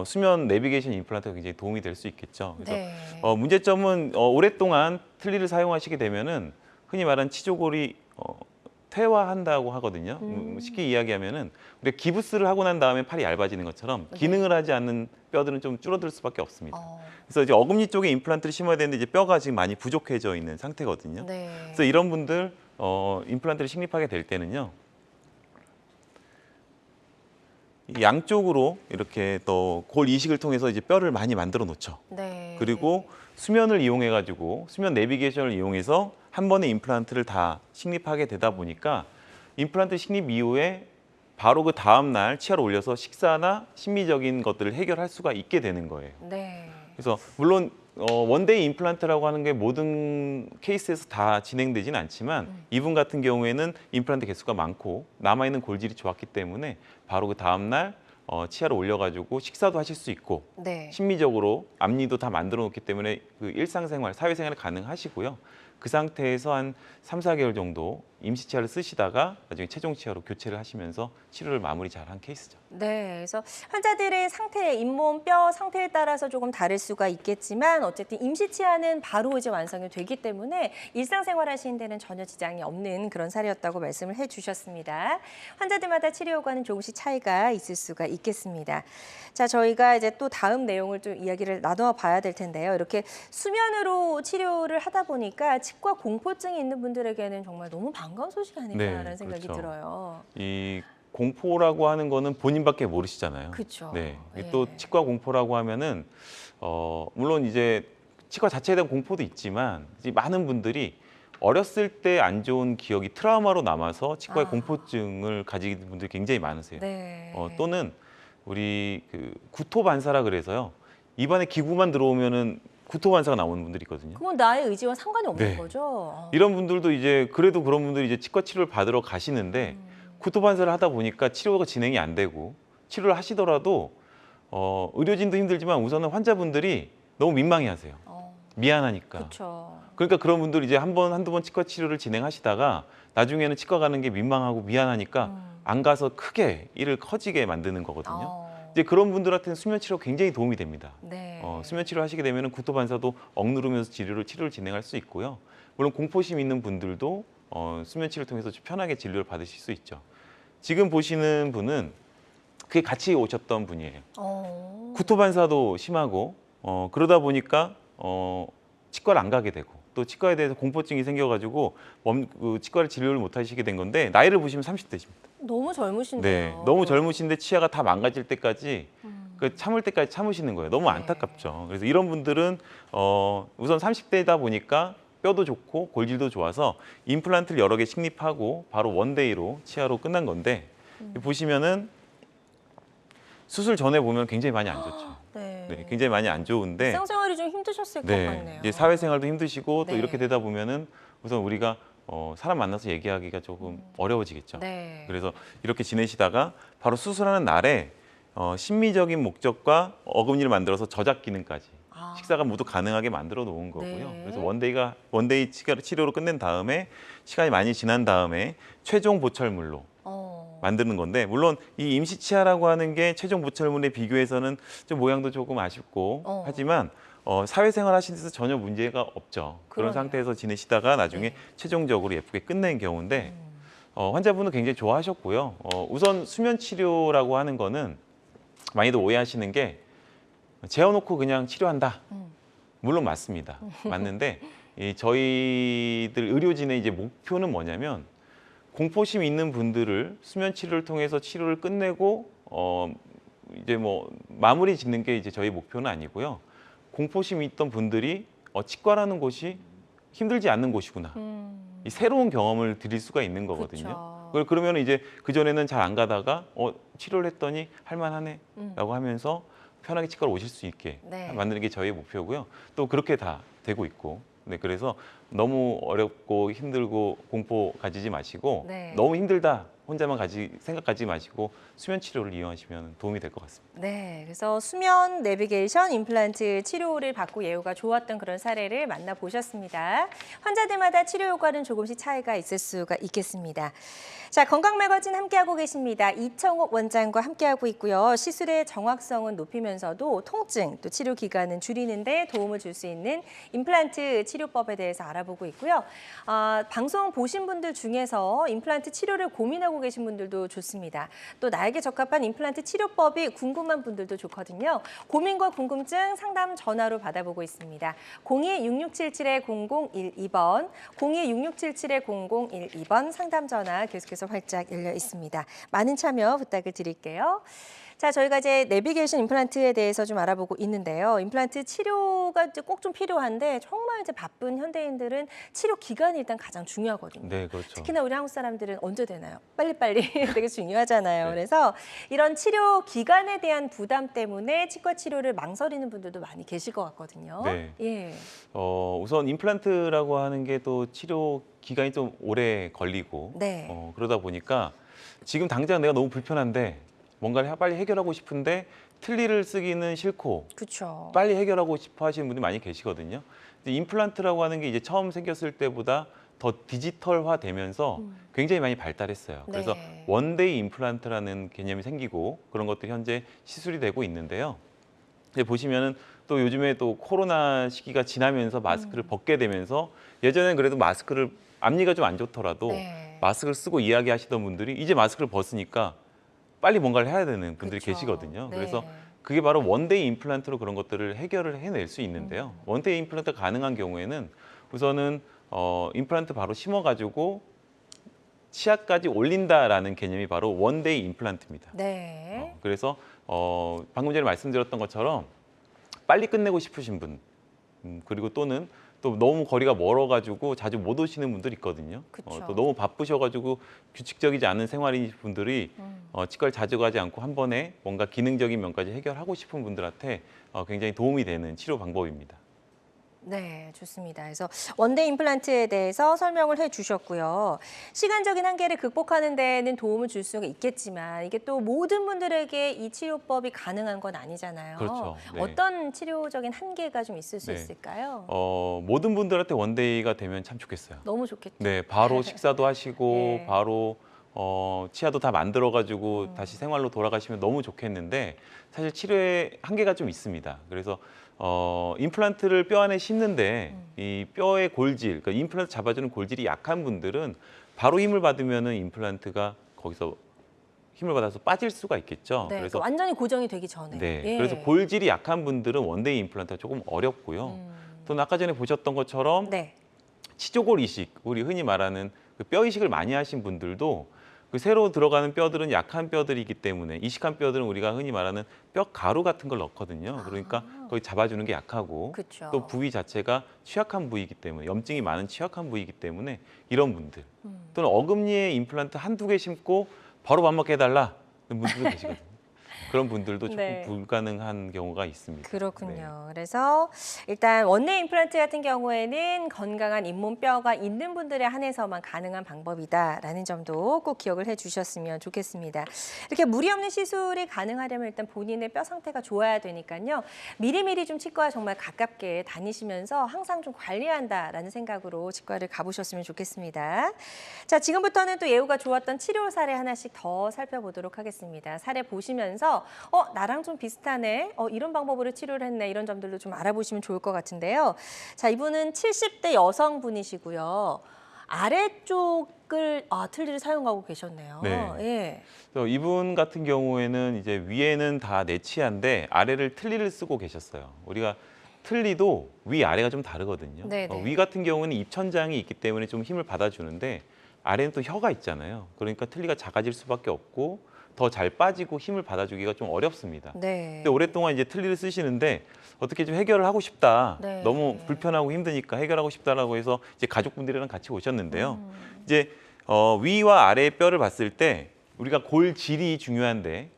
수면 내비게이션 임플란트가 굉장히 도움이 될 수 있겠죠. 그래서 네. 문제점은 오랫동안 틀니를 사용하시게 되면은 흔히 말하는 치조골이 퇴화한다고 하거든요. 쉽게 이야기하면은 우리가 기부스를 하고 난 다음에 팔이 얇아지는 것처럼 기능을 하지 않는 뼈들은 좀 줄어들 수밖에 없습니다. 그래서 이제 어금니 쪽에 임플란트를 심어야 되는데 이제 뼈가 지금 많이 부족해져 있는 상태거든요. 네. 그래서 이런 분들 임플란트를 식립하게 될 때는요. 이 양쪽으로 이렇게 또 골 이식을 통해서 이제 뼈를 많이 만들어 놓죠. 네. 그리고 수면을 이용해 가지고 수면 내비게이션을 이용해서 한 번에 임플란트를 다 식립하게 되다 보니까 임플란트 식립 이후에 바로 그 다음 날 치아를 올려서 식사나 심미적인 것들을 해결할 수가 있게 되는 거예요. 네. 그래서 물론 원데이 임플란트라고 하는 게 모든 케이스에서 다 진행되지는 않지만 이분 같은 경우에는 임플란트 개수가 많고 남아있는 골질이 좋았기 때문에 바로 그 다음 날 치아를 올려가지고 식사도 하실 수 있고 네. 심미적으로 앞니도 다 만들어 놓기 때문에 그 일상생활, 사회생활이 가능하시고요. 그 상태에서 한 3, 4개월 정도 임시 치아를 쓰시다가 나중에 최종 치아로 교체를 하시면서 치료를 마무리 잘한 케이스죠. 네, 그래서 환자들의 상태, 잇몸, 뼈 상태에 따라서 조금 다를 수가 있겠지만 어쨌든 임시 치아는 바로 이제 완성이 되기 때문에 일상생활 하시는 데는 전혀 지장이 없는 그런 사례였다고 말씀을 해주셨습니다. 환자들마다 치료 효과는 조금씩 차이가 있을 수가 있겠습니다. 자, 저희가 이제 또 다음 내용을 좀 이야기를 나눠봐야 될 텐데요. 이렇게 수면으로 치료를 하다 보니까 치과 공포증이 있는 분들에게는 정말 너무 반가운 소식이 아닐까라는 네, 생각이 그렇죠. 들어요. 이 공포라고 하는 거는 본인밖에 모르시잖아요. 그렇죠. 네. 예. 또 치과 공포라고 하면은 물론 이제 치과 자체에 대한 공포도 있지만 이제 많은 분들이 어렸을 때 안 좋은 기억이 트라우마로 남아서 치과에 공포증을 가지는 분들이 굉장히 많으세요. 네. 또는 우리 그 구토 반사라 그래서요. 입안에 기구만 들어오면은 구토 반사가 나오는 분들이 있거든요. 그건 나의 의지와 상관이 없는 네. 거죠. 이런 분들도 이제 그래도 그런 분들이 이제 치과 치료를 받으러 가시는데 구토 반사를 하다 보니까 치료가 진행이 안 되고 치료를 하시더라도 의료진도 힘들지만 우선은 환자분들이 너무 민망해하세요. 미안하니까. 그렇죠. 그러니까 그런 분들이 이제 한두 번 치과 치료를 진행하시다가 나중에는 치과 가는 게 민망하고 미안하니까 안 가서 크게 일을 커지게 만드는 거거든요. 이제 그런 분들한테는 수면 치료 굉장히 도움이 됩니다. 네. 수면 치료 하시게 되면 구토 반사도 억누르면서 치료를 진행할 수 있고요. 물론 공포심 있는 분들도 수면 치료를 통해서 편하게 진료를 받으실 수 있죠. 지금 보시는 분은 그게 같이 오셨던 분이에요. 구토 반사도 심하고 그러다 보니까 치과를 안 가게 되고 또 치과에 대해서 공포증이 생겨가지고 치과를 진료를 못 하시게 된 건데 나이를 보시면 30대십니다. 너무 젊으신데요. 네, 너무 젊으신데 치아가 다 망가질 때까지 참을 때까지 참으시는 거예요. 너무 안타깝죠. 그래서 이런 분들은 우선 30대이다 보니까 뼈도 좋고 골질도 좋아서 임플란트를 여러 개 식립하고 바로 원데이로 치아로 끝난 건데 보시면은 수술 전에 보면 굉장히 많이 안 좋죠. 네, 굉장히 많이 안 좋은데 일상생활이 좀 힘드셨을 것 같네요. 이제 사회생활도 힘드시고 또 네. 이렇게 되다 보면은 우선 우리가 사람 만나서 얘기하기가 조금 어려워지겠죠. 네. 그래서 이렇게 지내시다가 바로 수술하는 날에 심미적인 목적과 어금니를 만들어서 저작 기능까지 식사가 모두 가능하게 만들어 놓은 거고요. 네. 그래서 원데이 치료로 끝낸 다음에 시간이 많이 지난 다음에 최종 보철물로 만드는 건데 물론 이 임시 치아라고 하는 게 최종 보철물에 비교해서는 좀 모양도 조금 아쉽고 하지만 사회생활 하시면서 전혀 문제가 없죠. 그런 그러네요. 상태에서 지내시다가 나중에 최종적으로 예쁘게 끝낸 경우인데 환자분은 굉장히 좋아하셨고요. 우선 수면 치료라고 하는 거는 많이들 오해하시는 게 재워놓고 그냥 치료한다. 물론 맞습니다. 맞는데 저희들 의료진의 이제 목표는 뭐냐면 공포심 있는 분들을 수면 치료를 통해서 치료를 끝내고 이제 뭐 마무리 짓는 게 이제 저희 목표는 아니고요. 공포심이 있던 분들이 치과라는 곳이 힘들지 않는 곳이구나. 이 새로운 경험을 드릴 수가 있는 거거든요. 그러면 이제 그전에는 잘 안 가다가 치료를 했더니 할만하네라고 하면서 편하게 치과로 오실 수 있게 만드는 게 저희의 목표고요. 또 그렇게 다 되고 있고. 네, 그래서 너무 어렵고 힘들고 공포 가지지 마시고 너무 힘들다 혼자만 생각하지 마시고 수면 치료를 이용하시면 도움이 될 것 같습니다. 네, 그래서 수면 내비게이션 임플란트 치료를 받고 예후가 좋았던 그런 사례를 만나보셨습니다. 환자들마다 치료 효과는 조금씩 차이가 있을 수가 있겠습니다. 자, 건강 매거진 함께하고 계십니다. 이청옥 원장과 함께하고 있고요. 시술의 정확성은 높이면서도 통증, 또 치료 기간은 줄이는 데 도움을 줄 수 있는 임플란트 치료법에 대해서 알아보고 있고요. 방송 보신 분들 중에서 임플란트 치료를 고민하고 계신 분들도 좋습니다. 또 나에게 적합한 임플란트 치료법이 궁금한 분들도 좋거든요. 고민과 궁금증 상담 전화로 받아보고 있습니다. 02-6677-0012번, 02-6677-0012번 상담 전화 계속해서 활짝 열려 있습니다. 많은 참여 부탁을 드릴게요. 자, 저희가 이제 내비게이션 임플란트에 대해서 좀 알아보고 있는데요. 임플란트 치료가 꼭 좀 필요한데 정말 이제 바쁜 현대인들은 치료 기간이 일단 가장 중요하거든요. 네, 그렇죠. 특히나 우리 한국 사람들은 언제 되나요? 빨리빨리 되게 중요하잖아요. 네. 그래서 이런 치료 기간에 대한 부담 때문에 치과 치료를 망설이는 분들도 많이 계실 것 같거든요. 네. 예. 우선 임플란트라고 하는 게 또 치료 기간이 좀 오래 걸리고 네. 그러다 보니까 지금 당장 내가 너무 불편한데 뭔가를 빨리 해결하고 싶은데 틀니를 쓰기는 싫고 그렇죠. 빨리 해결하고 싶어 하시는 분들이 많이 계시거든요. 근데 임플란트라고 하는 게 이제 처음 생겼을 때보다 더 디지털화 되면서 굉장히 많이 발달했어요. 그래서 네. 원데이 임플란트라는 개념이 생기고 그런 것들이 현재 시술이 되고 있는데요. 이제 보시면은 또 요즘에 또 코로나 시기가 지나면서 마스크를 벗게 되면서 예전엔 그래도 마스크를 앞니가 좀 안 좋더라도 네. 마스크를 쓰고 이야기하시던 분들이 이제 마스크를 벗으니까 빨리 뭔가를 해야 되는 분들이 그쵸. 계시거든요. 네. 그래서 그게 바로 원데이 임플란트로 그런 것들을 해결을 해낼 수 있는데요. 원데이 임플란트가 가능한 경우에는 우선은 임플란트 바로 심어가지고 치아까지 올린다라는 개념이 바로 원데이 임플란트입니다. 네. 그래서 방금 전에 말씀드렸던 것처럼 빨리 끝내고 싶으신 분 그리고 또는 또 너무 거리가 멀어가지고 자주 못 오시는 분들 있거든요. 그쵸. 또 너무 바쁘셔가지고 규칙적이지 않은 생활인 분들이 치과를 자주 가지 않고 한 번에 뭔가 기능적인 면까지 해결하고 싶은 분들한테 굉장히 도움이 되는 치료 방법입니다. 네, 좋습니다. 그래서 원데이 임플란트에 대해서 설명을 해주셨고요. 시간적인 한계를 극복하는 데는 도움을 줄 수가 있겠지만 이게 또 모든 분들에게 이 치료법이 가능한 건 아니잖아요. 그렇죠. 네. 어떤 치료적인 한계가 좀 있을 수 네. 있을까요? 모든 분들한테 원데이가 되면 참 좋겠어요. 너무 좋겠죠. 네, 바로 식사도 하시고 네. 바로 치아도 다 만들어가지고 다시 생활로 돌아가시면 너무 좋겠는데 사실 치료에 한계가 좀 있습니다. 그래서 임플란트를 뼈 안에 심는데 이 뼈의 골질, 그러니까 임플란트 잡아주는 골질이 약한 분들은 바로 힘을 받으면은 임플란트가 거기서 힘을 받아서 빠질 수가 있겠죠. 네, 그래서 완전히 고정이 되기 전에. 네, 예. 그래서 골질이 약한 분들은 원데이 임플란트가 조금 어렵고요. 또 아까 전에 보셨던 것처럼 네. 치조골 이식, 우리 흔히 말하는 그 뼈 이식을 많이 하신 분들도 그 새로 들어가는 뼈들은 약한 뼈들이기 때문에 이식한 뼈들은 우리가 흔히 말하는 뼈 가루 같은 걸 넣거든요. 그러니까 거기 잡아주는 게 약하고 그쵸. 또 부위 자체가 취약한 부위이기 때문에 염증이 많은 취약한 부위이기 때문에 이런 분들 또는 어금니에 임플란트 한두 개 심고 바로 밥 먹게 해달라 그런 분들도 계시거든요. 그런 분들도 조금 네. 불가능한 경우가 있습니다. 그렇군요. 그래서 일단 원데이 임플란트 같은 경우에는 건강한 잇몸뼈가 있는 분들에 한해서만 가능한 방법이다라는 점도 꼭 기억을 해주셨으면 좋겠습니다. 이렇게 무리 없는 시술이 가능하려면 일단 본인의 뼈 상태가 좋아야 되니까요. 미리미리 좀 치과 정말 가깝게 다니시면서 항상 좀 관리한다라는 생각으로 치과를 가보셨으면 좋겠습니다. 자, 지금부터는 또 예후가 좋았던 치료 사례 하나씩 더 살펴보도록 하겠습니다. 사례 보시면서 나랑 좀 비슷하네. 이런 방법으로 치료를 했네. 이런 점들도 좀 알아보시면 좋을 것 같은데요. 자, 이분은 70대 여성분이시고요. 아래쪽을 틀니를 사용하고 계셨네요. 네. 예. 그래서 이분 같은 경우에는 이제 위에는 다 내치아인데 아래를 틀니를 쓰고 계셨어요. 우리가 틀니도 위 아래가 좀 다르거든요. 네네. 위 같은 경우는 입천장이 있기 때문에 좀 힘을 받아주는데 아래는 또 혀가 있잖아요. 그러니까 틀니가 작아질 수밖에 없고 더 잘 빠지고 힘을 받아주기가 좀 어렵습니다. 네. 근데 오랫동안 이제 틀니를 쓰시는데 어떻게 좀 해결을 하고 싶다. 네. 너무 불편하고 힘드니까 해결하고 싶다라고 해서 이제 가족분들이랑 같이 오셨는데요. 이제 위와 아래의 뼈를 봤을 때 우리가 골질이 중요한데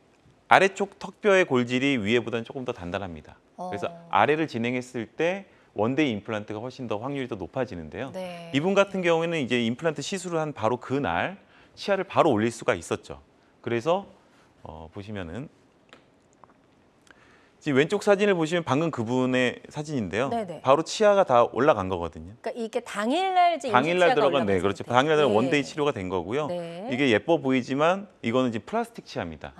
아래쪽 턱뼈의 골질이 위에보다는 조금 더 단단합니다. 그래서 아래를 진행했을 때 원데이 임플란트가 훨씬 더 확률이 더 높아지는데요. 네. 이분 같은 경우에는 이제 임플란트 시술을 한 바로 그날 치아를 바로 올릴 수가 있었죠. 그래서 보시면은 지금 왼쪽 사진을 보시면 방금 그분의 사진인데요. 네네. 바로 치아가 다 올라간 거거든요. 그러니까 이게 당일날 이제 당일날 임시치아가 들어간 올라간 그렇죠. 상태. 당일날 네. 원데이 치료가 된 거고요. 네. 이게 예뻐 보이지만 이거는 지금 플라스틱 치아입니다.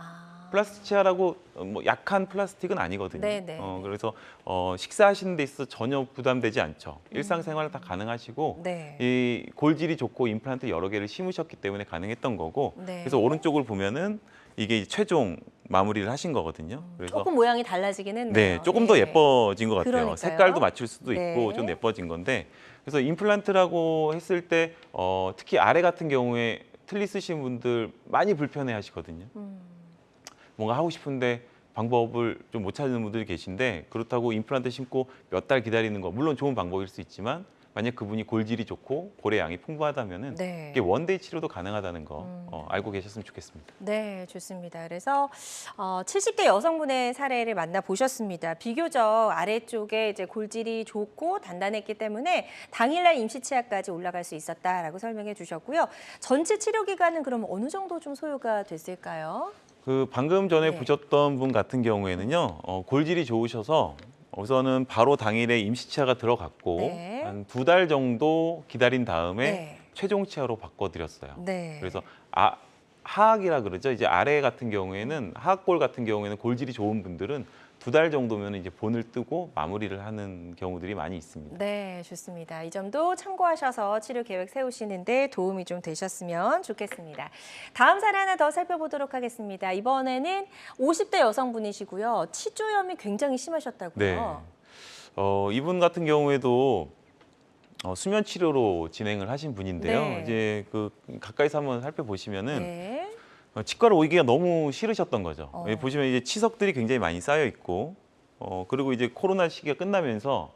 플라스틱 치아라고 뭐 약한 플라스틱은 아니거든요. 네네. 그래서 식사하시는 데 있어서 전혀 부담되지 않죠. 일상생활 다 가능하시고 네. 이 골질이 좋고 임플란트 여러 개를 심으셨기 때문에 가능했던 거고 네. 그래서 오른쪽을 보면은 이게 최종 마무리를 하신 거거든요. 그래서 조금 모양이 달라지긴 했네요. 네, 조금 더 예. 예뻐진 것 같아요. 그러니까요. 색깔도 맞출 수도 있고 네. 좀 예뻐진 건데 그래서 임플란트라고 했을 때 특히 아래 같은 경우에 틀니 쓰신 분들 많이 불편해 하시거든요. 뭔가 하고 싶은데 방법을 좀 못 찾는 분들이 계신데 그렇다고 임플란트 심고 몇 달 기다리는 거 물론 좋은 방법일 수 있지만 만약 그분이 골질이 좋고 볼의 양이 풍부하다면은 네. 이게 원데이 치료도 가능하다는 거 알고 계셨으면 좋겠습니다. 네, 좋습니다. 그래서 70대 여성분의 사례를 만나보셨습니다. 비교적 아래쪽에 이제 골질이 좋고 단단했기 때문에 당일날 임시치아까지 올라갈 수 있었다라고 설명해 주셨고요. 전체 치료 기간은 그럼 어느 정도 좀 소요가 됐을까요? 그 방금 전에 네. 보셨던 분 같은 경우에는요 골질이 좋으셔서 우선은 바로 당일에 임시 치아가 들어갔고 네. 한 2달 정도 기다린 다음에 네. 최종 치아로 바꿔드렸어요. 네. 그래서 하악이라 그러죠. 이제 아래 같은 경우에는 하악골 같은 경우에는 골질이 좋은 분들은 2달 정도면 이제 본을 뜨고 마무리를 하는 경우들이 많이 있습니다. 네, 좋습니다. 이 점도 참고하셔서 치료 계획 세우시는데 도움이 좀 되셨으면 좋겠습니다. 다음 사례 하나 더 살펴보도록 하겠습니다. 이번에는 50대 여성분이시고요. 치주염이 굉장히 심하셨다고요. 네. 이분 같은 경우에도 수면 치료로 진행을 하신 분인데요. 네. 이제 그 가까이서 한번 살펴보시면은 네. 치과를 오기가 너무 싫으셨던 거죠. 어. 보시면 이제 치석들이 굉장히 많이 쌓여 있고, 그리고 이제 코로나 시기가 끝나면서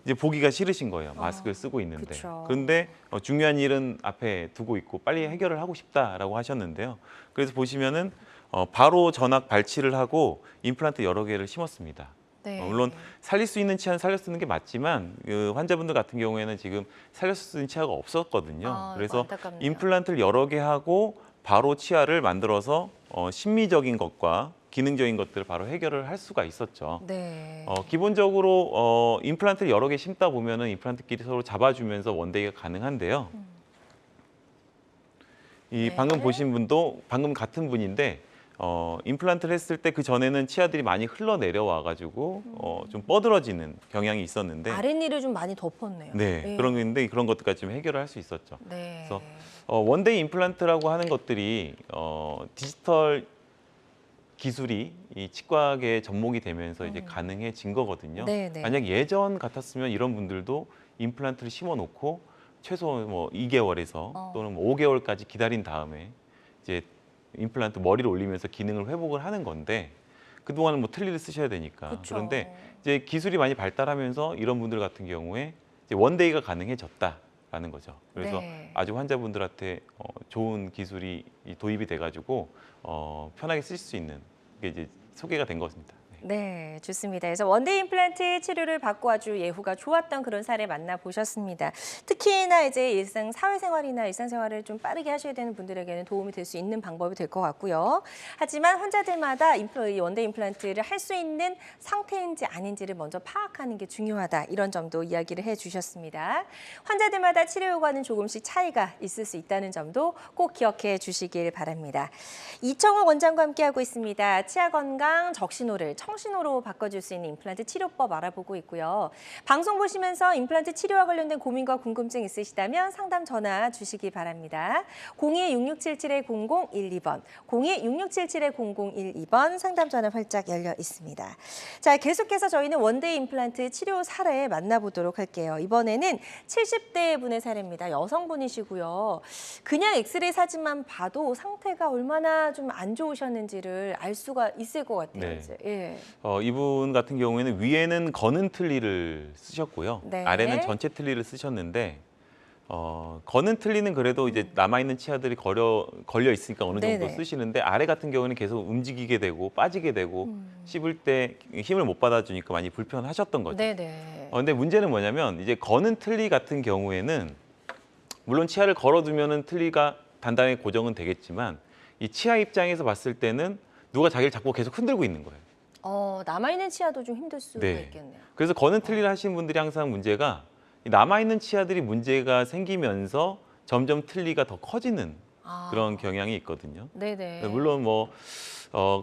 이제 보기가 싫으신 거예요. 마스크를 쓰고 있는데. 그쵸. 그런데 중요한 일은 앞에 두고 있고 빨리 해결을 하고 싶다라고 하셨는데요. 그래서 보시면은 바로 전악 발치를 하고 임플란트 여러 개를 심었습니다. 네. 물론 살릴 수 있는 치아는 살렸쓰는 게 맞지만 그 환자분들 같은 경우에는 지금 살릴 수 있는 치아가 없었거든요. 아, 그래서 안타깝네요. 임플란트를 여러 개 하고 바로 치아를 만들어서 심미적인 것과 기능적인 것들을 바로 해결을 할 수가 있었죠. 네. 기본적으로 임플란트를 여러 개 심다 보면은 임플란트끼리 서로 잡아주면서 원데이가 가능한데요. 이 네. 방금 보신 분도 방금 같은 분인데 임플란트를 했을 때 그 전에는 치아들이 많이 흘러내려와 가지고 좀 뻐들어지는 경향이 있었는데 아랫니를 좀 많이 덮었네요. 네, 그런 게 있는데 그런 것들까지 좀 해결을 할 수 있었죠. 네. 그래서 원데이 임플란트라고 하는 것들이 디지털 기술이 이 치과계에 접목이 되면서 이제 가능해진 거거든요. 네, 네. 만약 예전 같았으면 이런 분들도 임플란트를 심어 놓고 최소 뭐 2개월에서 또는 뭐 5개월까지 기다린 다음에 이제 임플란트 머리를 올리면서 기능을 회복을 하는 건데 그동안은 뭐 틀니를 쓰셔야 되니까. 그쵸. 그런데 이제 기술이 많이 발달하면서 이런 분들 같은 경우에 이제 원데이가 가능해졌다라는 거죠. 그래서 네. 아주 환자분들한테 좋은 기술이 도입이 돼가지고 편하게 쓰실 수 있는 게 이제 소개가 된 것입니다. 네, 좋습니다. 그래서 원데이 임플란트 치료를 받고 아주 예후가 좋았던 그런 사례 만나보셨습니다. 특히나 이제 일상 사회생활이나 일상생활을 좀 빠르게 하셔야 되는 분들에게는 도움이 될 수 있는 방법이 될 것 같고요. 하지만 환자들마다 이 원데이 임플란트를 할 수 있는 상태인지 아닌지를 먼저 파악하는 게 중요하다. 이런 점도 이야기를 해주셨습니다. 환자들마다 치료 효과는 조금씩 차이가 있을 수 있다는 점도 꼭 기억해 주시길 바랍니다. 이청욱 원장과 함께하고 있습니다. 치아 건강 적신호를 청신호로 바꿔줄 수 있는 임플란트 치료법 알아보고 있고요. 방송 보시면서 임플란트 치료와 관련된 고민과 궁금증 있으시다면 상담 전화 주시기 바랍니다. 02-6677-0012번, 02-6677-0012번 상담 전화 활짝 열려 있습니다. 자, 계속해서 저희는 원데이 임플란트 치료 사례 만나보도록 할게요. 이번에는 70대 분의 사례입니다. 여성분이시고요. 그냥 엑스레이 사진만 봐도 상태가 얼마나 좀 안 좋으셨는지를 알 수가 있을 것 같아요. 네. 이제. 예. 이분 같은 경우에는 위에는 거는 틀니를 쓰셨고요. 네. 아래는 전체 틀니를 쓰셨는데 거는 틀니는 그래도 이제 남아있는 치아들이 걸려 있으니까 어느 정도 네네. 쓰시는데 아래 같은 경우는 계속 움직이게 되고 빠지게 되고 씹을 때 힘을 못 받아주니까 많이 불편하셨던 거죠. 네네. 근데 문제는 뭐냐면 이제 거는 틀니 같은 경우에는 물론 치아를 걸어두면은 틀니가 단단하게 고정은 되겠지만 이 치아 입장에서 봤을 때는 누가 자기를 자꾸 계속 흔들고 있는 거예요. 남아있는 치아도 좀 힘들 수가 네. 있겠네요. 그래서 거는 틀니를 하시는 분들이 항상 문제가 이 남아있는 치아들이 문제가 생기면서 점점 틀니가 더 커지는 그런 경향이 있거든요. 네네. 물론 뭐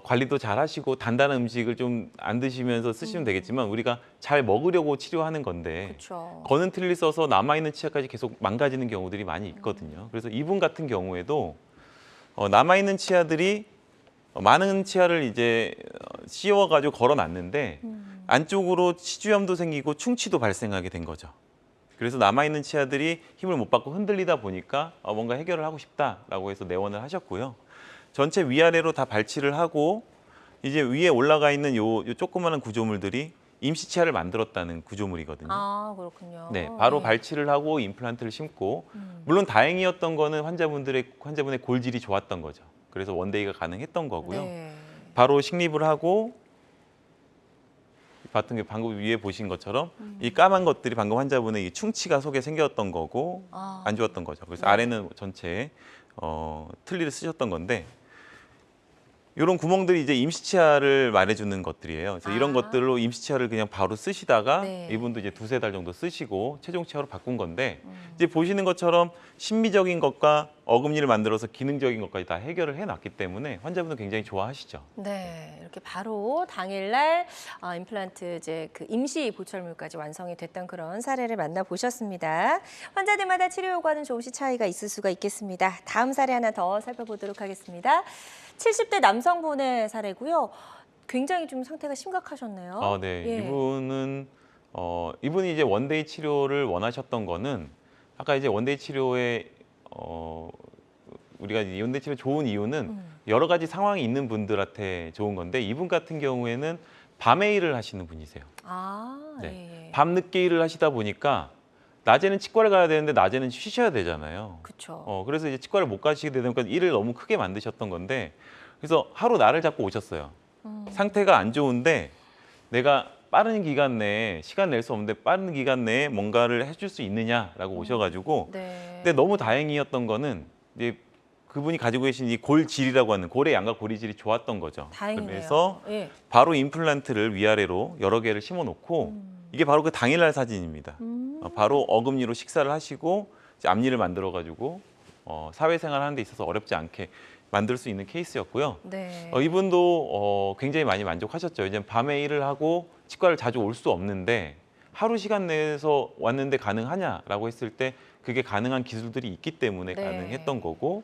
관리도 잘 하시고 단단한 음식을 좀 안 드시면서 쓰시면 되겠지만 우리가 잘 먹으려고 치료하는 건데 그렇죠. 거는 틀니를 써서 남아있는 치아까지 계속 망가지는 경우들이 많이 있거든요. 그래서 이분 같은 경우에도 남아있는 치아들이 많은 치아를 이제 씌워가지고 걸어놨는데 안쪽으로 치주염도 생기고 충치도 발생하게 된 거죠. 그래서 남아있는 치아들이 힘을 못 받고 흔들리다 보니까 뭔가 해결을 하고 싶다라고 해서 내원을 하셨고요. 전체 위아래로 다 발치를 하고 이제 위에 올라가 있는 요 조그마한 구조물들이 임시 치아를 만들었다는 구조물이거든요. 아, 그렇군요. 네, 바로 네. 발치를 하고 임플란트를 심고 물론 다행이었던 거는 환자분의 골질이 좋았던 거죠. 그래서 원데이가 가능했던 거고요. 네. 바로 식립을 하고 방금 위에 보신 것처럼 이 까만 것들이 방금 환자분의 이 충치가 속에 생겼던 거고 안 좋았던 거죠. 그래서 아래는 전체 틀니를 쓰셨던 건데 이런 구멍들이 이제 임시치아를 말해주는 것들이에요. 그래서 이런 아. 것들로 임시치아를 그냥 바로 쓰시다가 네. 이분도 이제 2~3달 정도 쓰시고 최종치아로 바꾼 건데 이제 보시는 것처럼 심미적인 것과 어금니를 만들어서 기능적인 것까지 다 해결을 해놨기 때문에 환자분도 굉장히 좋아하시죠. 네, 이렇게 바로 당일날 임플란트 이제 그 임시 보철물까지 완성이 됐던 그런 사례를 만나보셨습니다. 환자들마다 치료 효과는 조금씩 차이가 있을 수가 있겠습니다. 다음 사례 하나 더 살펴보도록 하겠습니다. 70대 남성분의 사례고요. 굉장히 좀 상태가 심각하셨네요. 아, 네. 예. 이분이 이제 원데이 치료를 원하셨던 거는 아까 이제 원데이 치료에 우리가 이 원데이 치료 좋은 이유는 여러 가지 상황이 있는 분들한테 좋은 건데 이분 같은 경우에는 밤에 일을 하시는 분이세요. 아, 네. 예. 밤 늦게 일을 하시다 보니까 낮에는 치과를 가야 되는데 낮에는 쉬셔야 되잖아요. 그렇죠. 그래서 이제 치과를 못 가시게 되니까 일을 너무 크게 만드셨던 건데 그래서 하루 날을 잡고 오셨어요. 상태가 안 좋은데 내가 빠른 기간 내에 시간 낼 수 없는데 빠른 기간 내에 뭔가를 해줄 수 있느냐라고 오셔가지고 네. 근데 너무 다행이었던 거는 이제 그분이 가지고 계신 이 골질이라고 하는 골의 양과 고리질이 좋았던 거죠. 다행이네요. 그래서 예. 바로 임플란트를 위아래로 여러 개를 심어놓고 이게 바로 그 당일날 사진입니다. 바로 어금니로 식사를 하시고 이제 앞니를 만들어가지고 사회생활 하는 데 있어서 어렵지 않게 만들 수 있는 케이스였고요. 네. 이분도 굉장히 많이 만족하셨죠. 이제 밤에 일을 하고 치과를 자주 올 수 없는데 하루 시간 내에서 왔는데 가능하냐라고 했을 때 그게 가능한 기술들이 있기 때문에 네. 가능했던 거고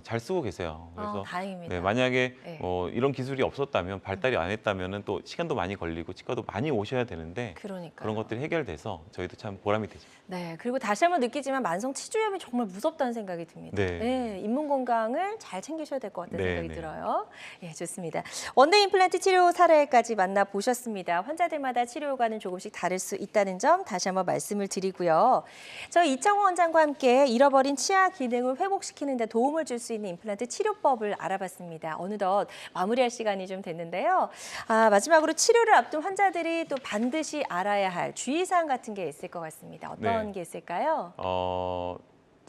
잘 쓰고 계세요. 그래서 다행입니다. 네, 만약에 네. 이런 기술이 없었다면 발달이 안 했다면 또 시간도 많이 걸리고 치과도 많이 오셔야 되는데 그러니까요. 그런 것들이 해결돼서 저희도 참 보람이 되죠. 네, 그리고 다시 한번 느끼지만 만성 치주염이 정말 무섭다는 생각이 듭니다. 네. 잇몸 건강을 잘 챙기셔야 될 것 같다는 네, 생각이 네. 들어요. 예, 좋습니다. 원데이 임플란트 치료 사례까지 만나보셨습니다. 환자들마다 치료 효과는 조금씩 다를 수 있다는 점 다시 한번 말씀을 드리고요. 저희 이창호 원장과 함께 잃어버린 치아 기능을 회복시키는 데 도움을 줄 수 있는 임플란트 치료법을 알아봤습니다. 어느덧 마무리할 시간이 좀 됐는데요. 마지막으로 치료를 앞둔 환자들이 또 반드시 알아야 할 주의사항 같은 게 있을 것 같습니다. 어떤 네. 게 있을까요?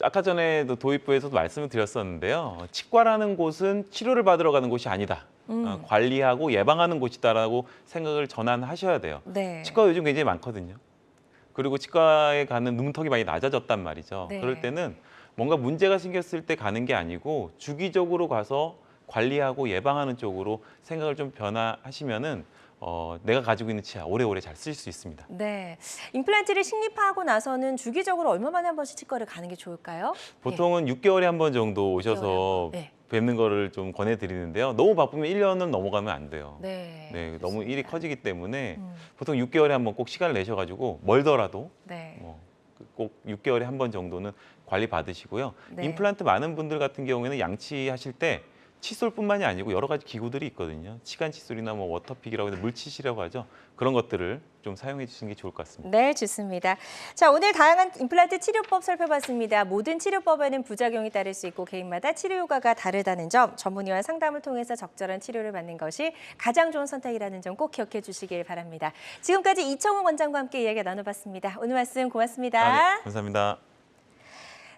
아까 전에도 도입부에서도 말씀을 드렸었는데요. 치과라는 곳은 치료를 받으러 가는 곳이 아니다. 관리하고 예방하는 곳이다라고 생각을 전환하셔야 돼요. 네. 치과 요즘 굉장히 많거든요. 그리고 치과에 가는 문턱이 많이 낮아졌단 말이죠. 네. 그럴 때는 뭔가 문제가 생겼을 때 가는 게 아니고 주기적으로 가서 관리하고 예방하는 쪽으로 생각을 좀 변화하시면은 내가 가지고 있는 치아 오래오래 잘 쓰실 수 있습니다. 네, 임플란트를 식립하고 나서는 주기적으로 얼마 만에 한 번씩 치과를 가는 게 좋을까요? 보통은 6개월에 한 번 정도 6개월에 오셔서 한 번. 네. 뵙는 거를 좀 권해드리는데요. 너무 바쁘면 1년은 넘어가면 안 돼요. 네, 네, 너무 일이 커지기 때문에 음. 보통 6개월에 한 번 꼭 시간을 내셔가지고 멀더라도 네. 꼭 6개월에 한 번 정도는 관리 받으시고요. 네. 임플란트 많은 분들 같은 경우에는 양치하실 때 칫솔뿐만이 아니고 여러 가지 기구들이 있거든요. 치간 칫솔이나 뭐 워터픽이라고 해서 물칫이라고 하죠. 그런 것들을 좀 사용해 주시는 게 좋을 것 같습니다. 네, 좋습니다. 자, 오늘 다양한 임플란트 치료법 살펴봤습니다. 모든 치료법에는 부작용이 따를 수 있고 개인마다 치료 효과가 다르다는 점, 전문의와 상담을 통해서 적절한 치료를 받는 것이 가장 좋은 선택이라는 점 꼭 기억해 주시길 바랍니다. 지금까지 이창호 원장과 함께 이야기 나눠봤습니다. 오늘 말씀 고맙습니다. 네, 감사합니다.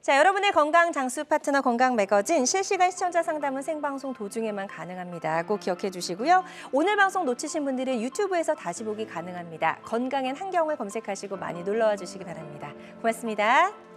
자, 여러분의 건강 장수 파트너 건강 매거진 실시간 시청자 상담은 생방송 도중에만 가능합니다. 꼭 기억해 주시고요. 오늘 방송 놓치신 분들은 유튜브에서 다시 보기 가능합니다. 건강엔 한경을 검색하시고 많이 놀러와 주시기 바랍니다. 고맙습니다.